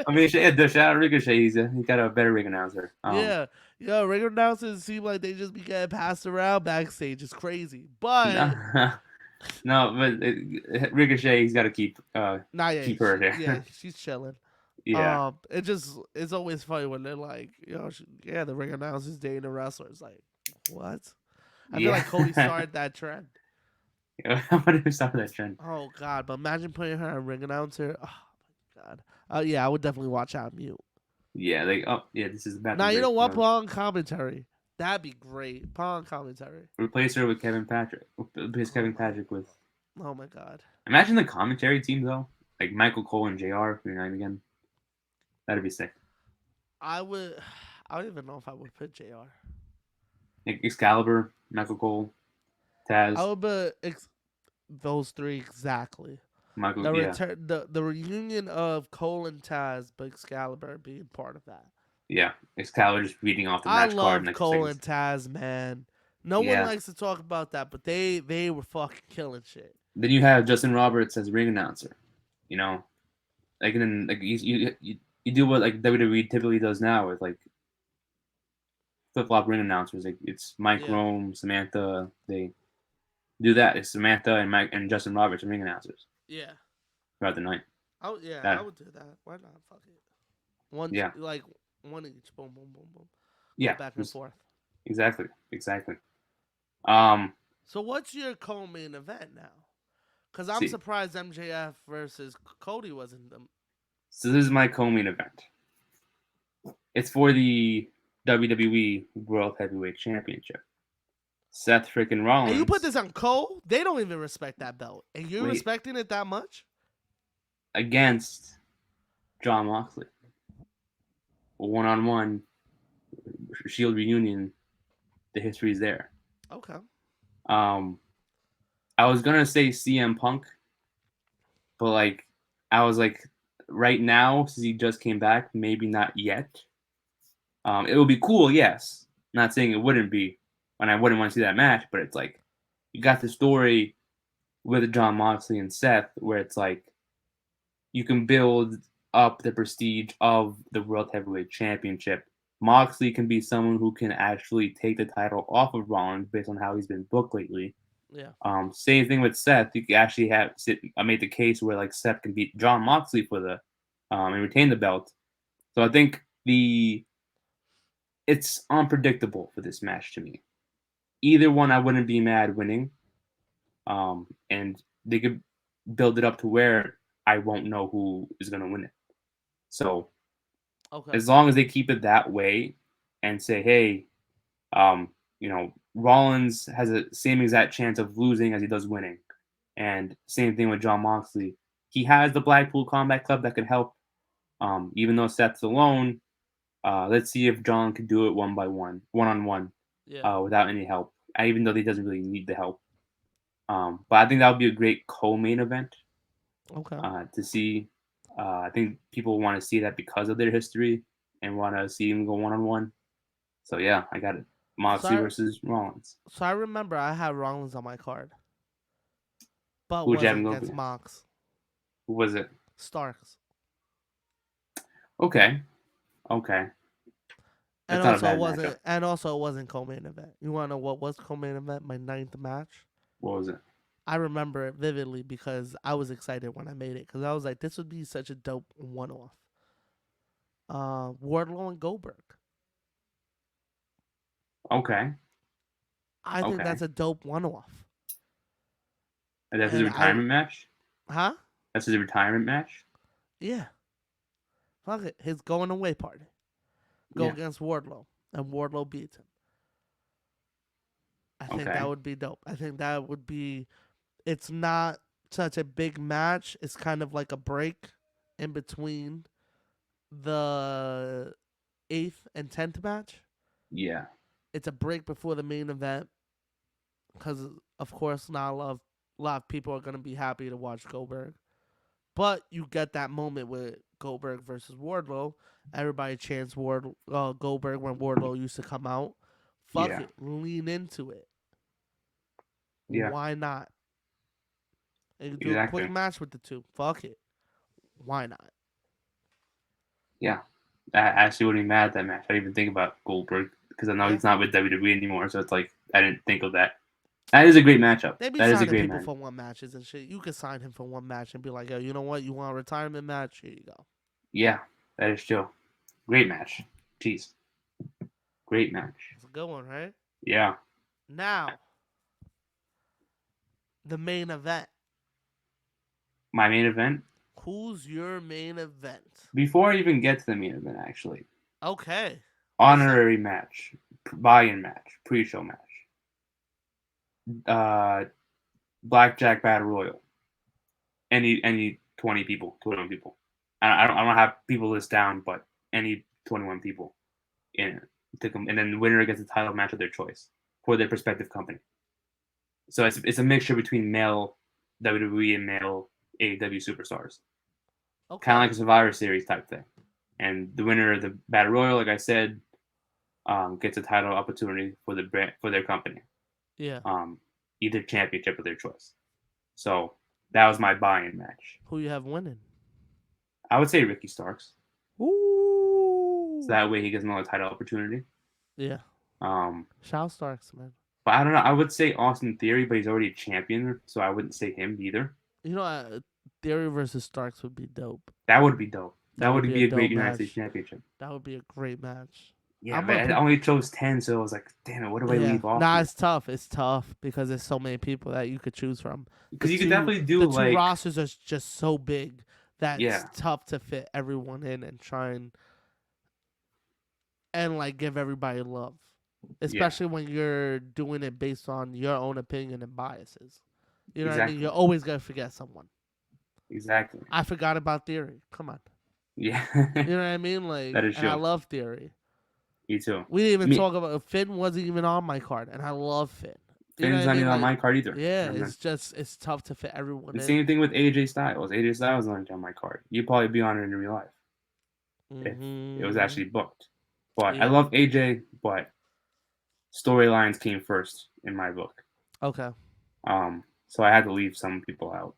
I mean, shout out Ricochet. He's got a better ring announcer. yeah, yeah, ring announcers seem like they just be getting passed around backstage. It's crazy, but No, no, but Ricochet, he's got to nah, yeah, keep her yeah, there. she's chilling. Yeah, It's always funny when they're like, yeah, the ring announcers dating the wrestlers. Like, what? I feel yeah. like Cody started that trend. I wonder who started that trend. Oh God, but imagine putting her on ring announcer. Oh my God. Yeah, I would definitely watch out mute. Yeah, yeah, this is about to Now you know break. what? Put on commentary. That'd be great. Put on commentary. Replace her with Kevin Patrick. Replace Oh Kevin my, Patrick with. oh my God. Imagine the commentary team though, like Michael Cole and JR reuniting again. That'd be sick. I would. I don't even know if I would put Jr. Like Excalibur, Michael Cole, I Taz, would put those three exactly. Michael. The Yeah, return, the reunion of Cole and Taz, but Excalibur being part of that. yeah. Excalibur just reading off the I match card love next 2 Cole and seconds. Taz, man. No one Yeah. likes to talk about that, but they were fucking killing shit. Then you have Justin Roberts as ring announcer. You know, like and then like you do what like WWE typically does now with like flip flop ring announcers. Like it's Mike Yeah, Rome, Samantha. They do that. It's Samantha and Mike and Justin Roberts ring announcers yeah. throughout the night. I That would do that. Why not? Fuck it. One yeah like one each. Boom, boom, boom, boom. Go yeah back and forth. exactly. Um, So what's your co-main event now? Because I'm see, surprised MJF versus Cody wasn't them. so this is my co-main event. It's for the WWE World Heavyweight Championship. Seth freaking And you put Rollins. this on Cole, they don't even respect that belt. And you're Wait, respecting it that much? against John Moxley. One on one Shield reunion. The history's there. Okay. Um, I was gonna say CM Punk, but like I was like, right now since he just came back, maybe not yet. It would be cool, yes. Not saying it wouldn't be, and I wouldn't want to see that match, but it's like you got the story with John Moxley and Seth, where it's like you can build up the prestige of the World Heavyweight Championship. Moxley can be someone who can actually take the title off of Rollins based on how he's been booked lately. Yeah. Same thing with Seth. You can actually I made the case where like Seth can beat John Moxley for the and retain the belt. So I think it's unpredictable for this match to me. Either one, I wouldn't be mad winning. And they could build it up to where I won't know who is going to win it. So Okay. as long as they keep it that way and say, hey, Rollins has a same exact chance of losing as he does winning, and same thing with John Moxley. He has the Blackpool Combat Club that can help. Even though Seth's alone, let's see if John can do it one on one, Yeah. without any help. Even though he doesn't really need the help. But I think that would be a great co-main event Okay. to see. I think people want to see that because of their history and want to see him go one on one. So yeah, I got it. So Moxley I, versus Rollins. so I remember I had Rollins on my card, but Who would you have him wasn't go against for? Mox. Who was it? Starks. Okay, okay, that's not a bad matchup. And also it wasn't co-main event. You want to know what was co-main event? My ninth match. What was it? I remember it vividly because I was excited when I made it because I was like, this would be such a dope one-off. Wardlow and Goldberg. Okay, I think okay. that's a dope one-off. And that's his And I, retirement match. huh? That's his retirement match. Yeah. Fuck it. His going away party. Go Yeah. against Wardlow, and Wardlow beats him. I think that Okay. would be dope. I think that would be. It's not such a big match. It's kind of like a break in between the 8th and 10th match. Yeah. It's a break before the main event because, of course, not a lot of people are going to be happy to watch Goldberg. But you get that moment with Goldberg versus Wardlow. Everybody chants Goldberg when Wardlow used to come out. Fuck Yeah. it. Lean into it. Yeah. Why not? And you do a quick Exactly. match with the two. Fuck it. Why not? Yeah. I actually wouldn't be mad at that match. I didn't even think about Goldberg because I know Yeah. he's not with WWE anymore. So it's like I didn't think of that. That is a great matchup. They be That is a signing great people match. for one matches and shit. You could sign him for one match and be like, yo, you know what? You want a retirement match? Here you go. Yeah, that is true. Great match. Jeez. Great match. It's a good one, right? Yeah. Now, the main event. My main event. Who's your main event? Before I even get to the main event, actually, Okay. What's up? honorary match, buy-in match, pre-show match, uh, blackjack battle royal. Any 21 people. I don't have people list down, but any 21 people in it. And then the winner gets a title match of their choice for their respective company. So it's a mixture between male WWE and male AEW superstars, kind of Okay. like a Survivor Series type thing. And the winner of the battle royal, like I said, gets a title opportunity for the brand, for their company, Yeah. um, either championship of their choice. So that was my buy-in match. Who you have winning? I would say Ricky Starks. So Ooh. that way he gets another title opportunity. Yeah. Um, Shao Starks, man. but I don't know. I would say Austin Theory, but he's already a champion, so I wouldn't say him either. You know, Theory versus Starks would be dope. That would be dope. That That would would be a be a great dope United States match. championship. That would be a great match. Yeah, I'm but gonna I put. only chose 10, so I was like, damn it, what do I Yeah. leave off Nah, here? it's tough. It's tough because there's so many people that you could choose from. Because you could definitely do The two like, rosters are just so big that it's yeah, tough to fit everyone in and try and like give everybody love. yeah, Especially when you're doing it based on your own opinion and biases. You know what I mean? exactly, You're always gonna forget someone. exactly. I forgot about Theory. Come on. Yeah, You know what I mean? that Like, is and I true. love Theory. Me too. We didn't even Me, talk about Finn wasn't even on my card, and I love Finn. You know what Finn's I not mean? even on Like, my card either. yeah, And then, it's tough to fit everyone the in. same thing with AJ Styles. AJ Styles is not on my card. You'd probably be on it in real life if it was Mm-hmm. actually booked. But I Yeah. love AJ, but storylines came first in my book. Okay. So I had to leave some people out.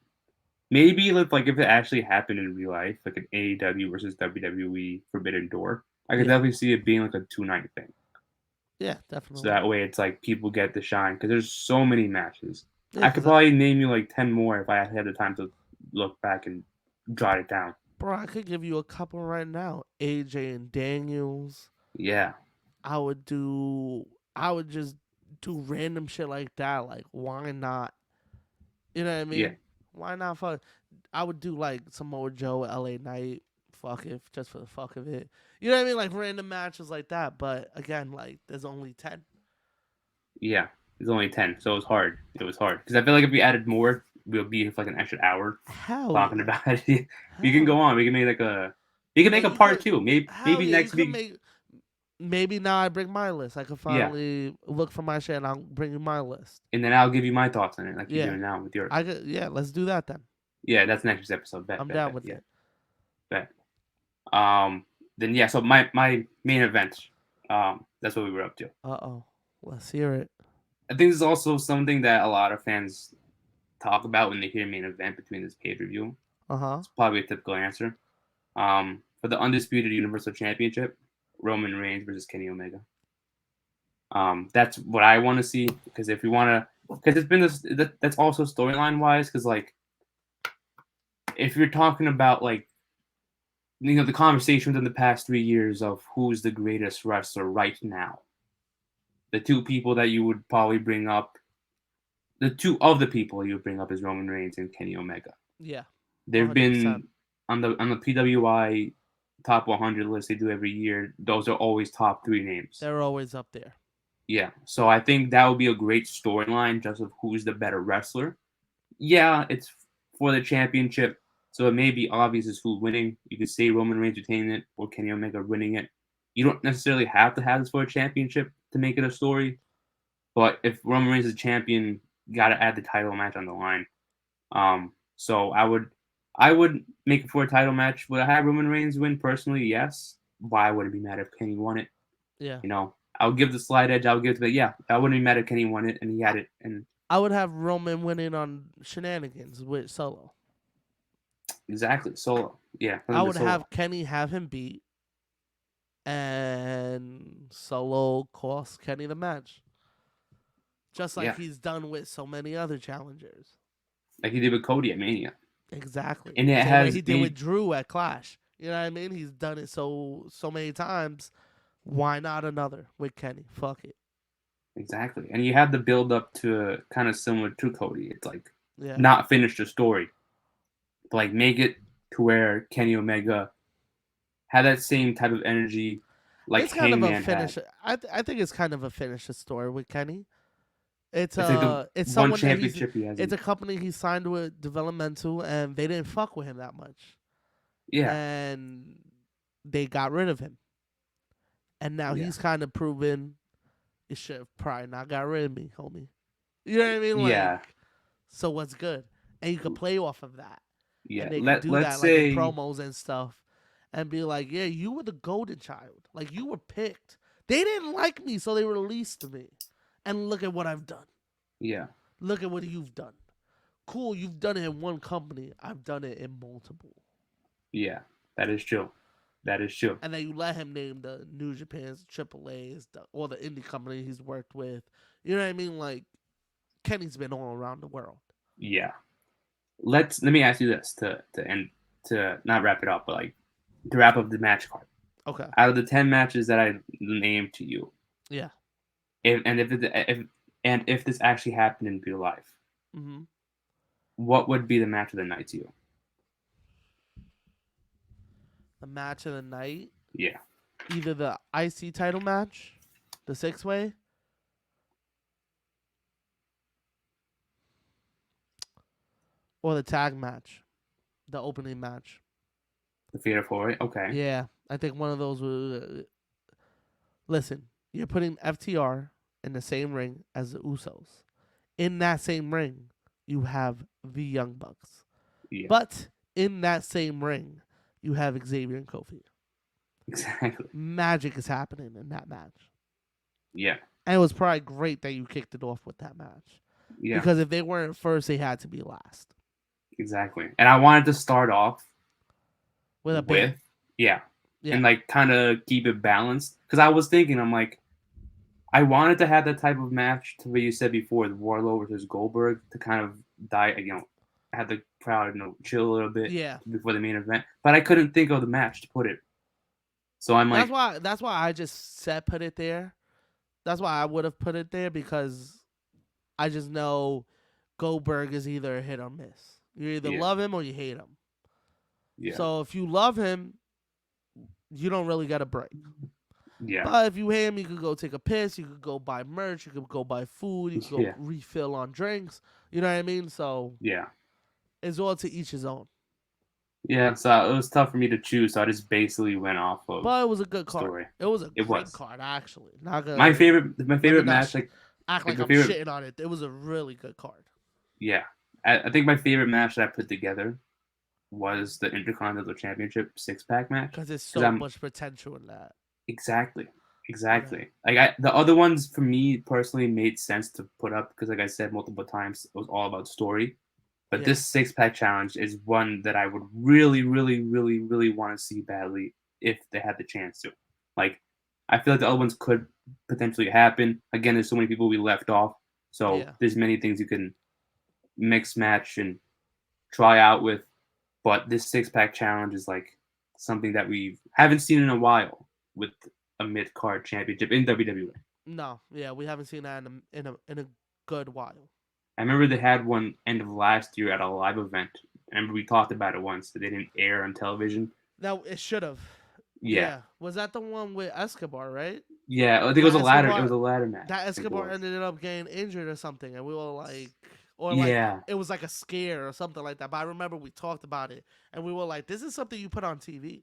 Maybe like if it actually happened in real life, like an AEW versus WWE Forbidden Door, I could Yeah. definitely see it being like a 2 night thing. Yeah, So definitely. that way it's like people get to shine because there's so many matches. Yeah, I could because, probably name you like 10 more if I had the time to look back and jot it down. bro, I could give you a couple right now. AJ and Daniels. Yeah, I would do. I would just do random shit like that. Like, why not? You know what I yeah, mean? Why not? Fuck. I would do like Samoa Joe, LA Knight. Fuck it, just for the fuck of it. You know what I mean? Like random matches like that. But again, like there's only 10. yeah. There's only 10, so it was hard. It was hard because I feel like if we added more, we'll be for like an extra hour Hell talking yeah. about it. We can Hell go yeah. on. We can make like a. We can Yeah, make a you part could. two. Maybe Hell maybe yeah, you next could week. make. Maybe now I bring my list. I could Yeah, finally look for my shit and I'll bring you my list. and then I'll give you my thoughts on it, like you're Yeah, doing now with yours. I could. Yeah, let's do that then. Yeah, that's next week's episode. Bet, I'm bet, down bet. with Yeah, it. bet. Then yeah. So my main event. That's what we were up to. Let's hear it. I think this is also something that a lot of fans talk about when they hear main event between this pay per view. Uh huh. It's probably a typical answer. For the undisputed Universal Championship, Roman Reigns versus Kenny Omega. That's what I want to see because if we want to, because it's been this. That's also storyline wise because like if you're talking about like the conversations in the past 3 years of who's the greatest wrestler right now, the two people that you would probably bring up, the two of the people you would bring up is Roman Reigns and Kenny Omega. Yeah, They've 100%. been on the PWI top 100 list they do every year. Those are always top three names. They're always up there. Yeah, so I think that would be a great storyline just of who's the better wrestler. Yeah, it's for the championship, so it may be obvious as who's winning. You could say Roman Reigns retaining it or Kenny Omega winning it. You don't necessarily have to have this for a championship to make it a story, but if Roman Reigns is champion, you got to add the title match on the line. So I would make it for a title match. Would I have Roman Reigns win personally? Yes. Why would it be mad if Kenny won it? Yeah. I'll give the slight edge. I'll give it, but yeah, I wouldn't be mad if Kenny won it and he had it. And I would have Roman winning on shenanigans with Solo. Exactly. Solo. Yeah. I Nothing but would Solo. have Kenny have him beat, and Solo cost Kenny the match, just like Yeah. he's done with so many other challengers. Like he did with Cody at Mania. Exactly. And it Same way has he did with made Drew at Clash. You know what I mean? He's done it so many times. Why not another with Kenny? Fuck it. exactly. And you have the build up to kind of similar to Cody. It's like Yeah. not finish the story. But like make it to where Kenny Omega had that same type of energy like It's kind of a Hangman had. finish. I think it's kind of a finish story with Kenny. It's like the It's one someone that he's championship he it's hasn't. a company he signed with developmental, and they didn't fuck with him that much, Yeah. and they got rid of him, and now Yeah. he's kind of proven it should have probably not got rid of me, homie. You know what I mean? Like, Yeah. so what's good? And you could play off of that, Yeah. and they could do Let's that like in say promos and stuff, and be like, yeah, you were the golden child, like you were picked. They didn't like me, so they released me, and look at what I've done. yeah. Look at what you've done. Cool, you've done it in one company. I've done it in multiple. Yeah. That is true. That is true. And then you let him name the New Japan's, Triple A's, all the indie companies he's worked with. You know what I mean? Like, Kenny's been all around the world. Yeah. Let me ask you this to end to not wrap it up, but like to wrap up the match card. Okay. Out of the 10 matches that I named to you, Yeah. if this actually happened in real life, Mm-hmm. what would be the match of the night to you? The match of the night, Yeah. either the IC title match, the 6-way, or the tag match, the opening match. The Fatal 4-Way? Okay. Yeah, I think one of those would. Listen, you're putting FTR in the same ring as the Usos. In that same ring, you have the Young Bucks. Yeah. But in that same ring, you have Xavier and Kofi. Exactly. Magic is happening in that match. Yeah. And it was probably great that you kicked it off with that match. Yeah. Because if they weren't first, they had to be last. Exactly. And I wanted to start off With a bang. yeah. Yeah. And like kind of keep it balanced. Because I was thinking, I'm like, I wanted to have that type of match to what you said before, the Warlow versus Goldberg, to kind of have the crowd, chill a little bit Yeah. before the main event. But I couldn't think of the match to put it. So I'm like, That's why I just said put it there. That's why I would have put it there, because I just know Goldberg is either a hit or miss. You either love him or you hate him. yeah. So if you love him, you don't really get a break. Yeah. But if you hate him, you could go take a piss, you could go buy merch, you could go buy food, you could go refill on drinks. You know what I mean? So yeah. It's all to each his own. Yeah, so it was tough for me to choose, so I just basically went off of. But it was a good card. Story. It was a great card, actually. Not gonna, my favorite match, act like I'm shitting on it. It was a really good card. Yeah, I think my favorite match that I put together was the Intercontinental Championship 6-pack match, because there's so much potential in that. Exactly. Yeah. The other ones for me personally made sense to put up because, like I said multiple times, it was all about story. But this 6-pack challenge is one that I would really, really, really, really want to see badly if they had the chance to. Like, I feel like the other ones could potentially happen. Again, there's so many people we left off, so there's many things you can mix, match, and try out with. But this 6-pack challenge is like something that we haven't seen in a while with a mid-card championship in WWE. No, we haven't seen that in a good while. I remember they had one end of last year at a live event. I remember we talked about it once that they didn't air on television. No, it should have. Yeah. Was that the one with Escobar, right? Yeah, I think it was a ladder. It was a ladder match. That Escobar ended up getting injured or something, and we were like, it was like a scare or something like that. But I remember we talked about it, and we were like, this is something you put on TV.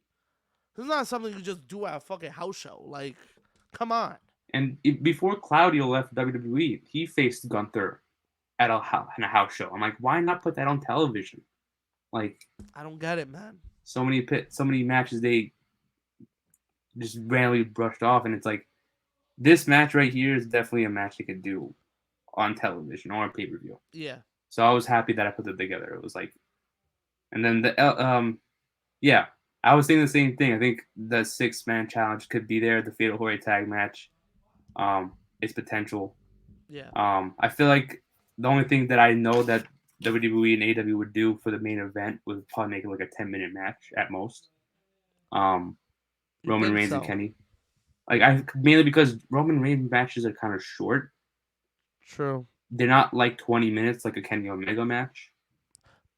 This is not something you just do at a fucking house show. Like, come on. And before Claudio left WWE, he faced Gunther in a house show. I'm like, why not put that on television? Like, I don't get it, man. So many matches they just randomly brushed off, and it's like, this match right here is definitely a match they could do on television or on pay-per-view. Yeah. So I was happy that I put it together. It was like, And then yeah, I was saying the same thing. I think the 6-man challenge could be there. The Fatal 4-Way tag match, is potential. Yeah. I feel like the only thing that I know that WWE and AEW would do for the main event would probably make it like a 10-minute match at most. Um, You Roman think Reigns and so? Kenny. Like I mainly because Roman Reigns matches are kind of short. True. They're not like 20 minutes like a Kenny Omega match.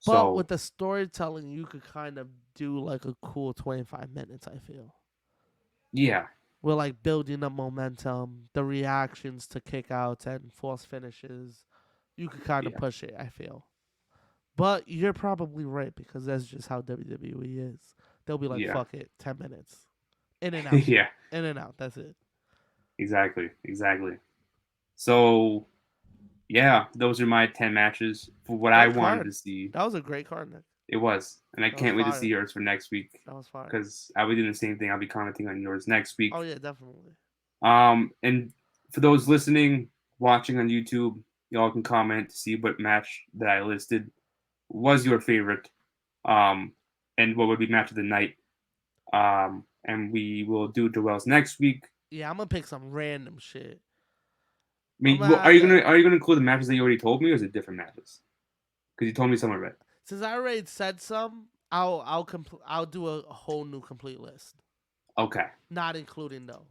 But with So the storytelling, you could kind of do like a cool 25 minutes, I feel. yeah, We're like building up momentum, the reactions to kickouts and false finishes. You could kind of yeah, push it, I feel. But you're probably right because that's just how WWE is. They'll be like, yeah, fuck it, 10 minutes. In and out. yeah. In and out. That's it. Exactly. So yeah, those are my 10 matches for what I Great wanted card. to see. That was a great card, Nick. It was, and I That was can't wait to see fire. yours for next week That was fire. because I'll be doing the same thing. I'll be commenting on yours next week. Oh, yeah, definitely. And for those listening, watching on YouTube, y'all can comment to see what match that I listed was your favorite, and what would be match of the night. And we will do Joel's next week. Yeah, I'm going to pick some random shit. I I'm mean, going to have to. are you gonna include the matches that you already told me, or is it different matches? Because you told me some already. Since I already said some, I'll do a whole new complete list, Okay. not including those.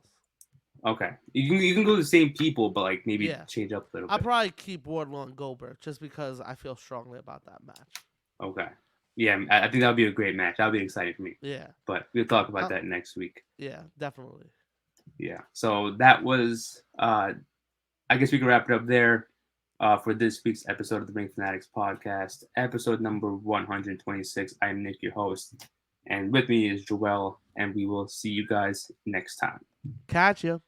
Okay. You can go to the same people, but like maybe Yeah. change up a little I'll bit. probably keep Wardlow and Goldberg just because I feel strongly about that match. Okay. Yeah, I think that would be a great match. That would be exciting for me. Yeah. But we'll talk about that next week. Yeah, definitely. Yeah. So that was I guess we can wrap it up there for this week's episode of the Ring Fanatics podcast, episode number 126. I'm Nick, your host, and with me is Joel, and we will see you guys next time. Catch you.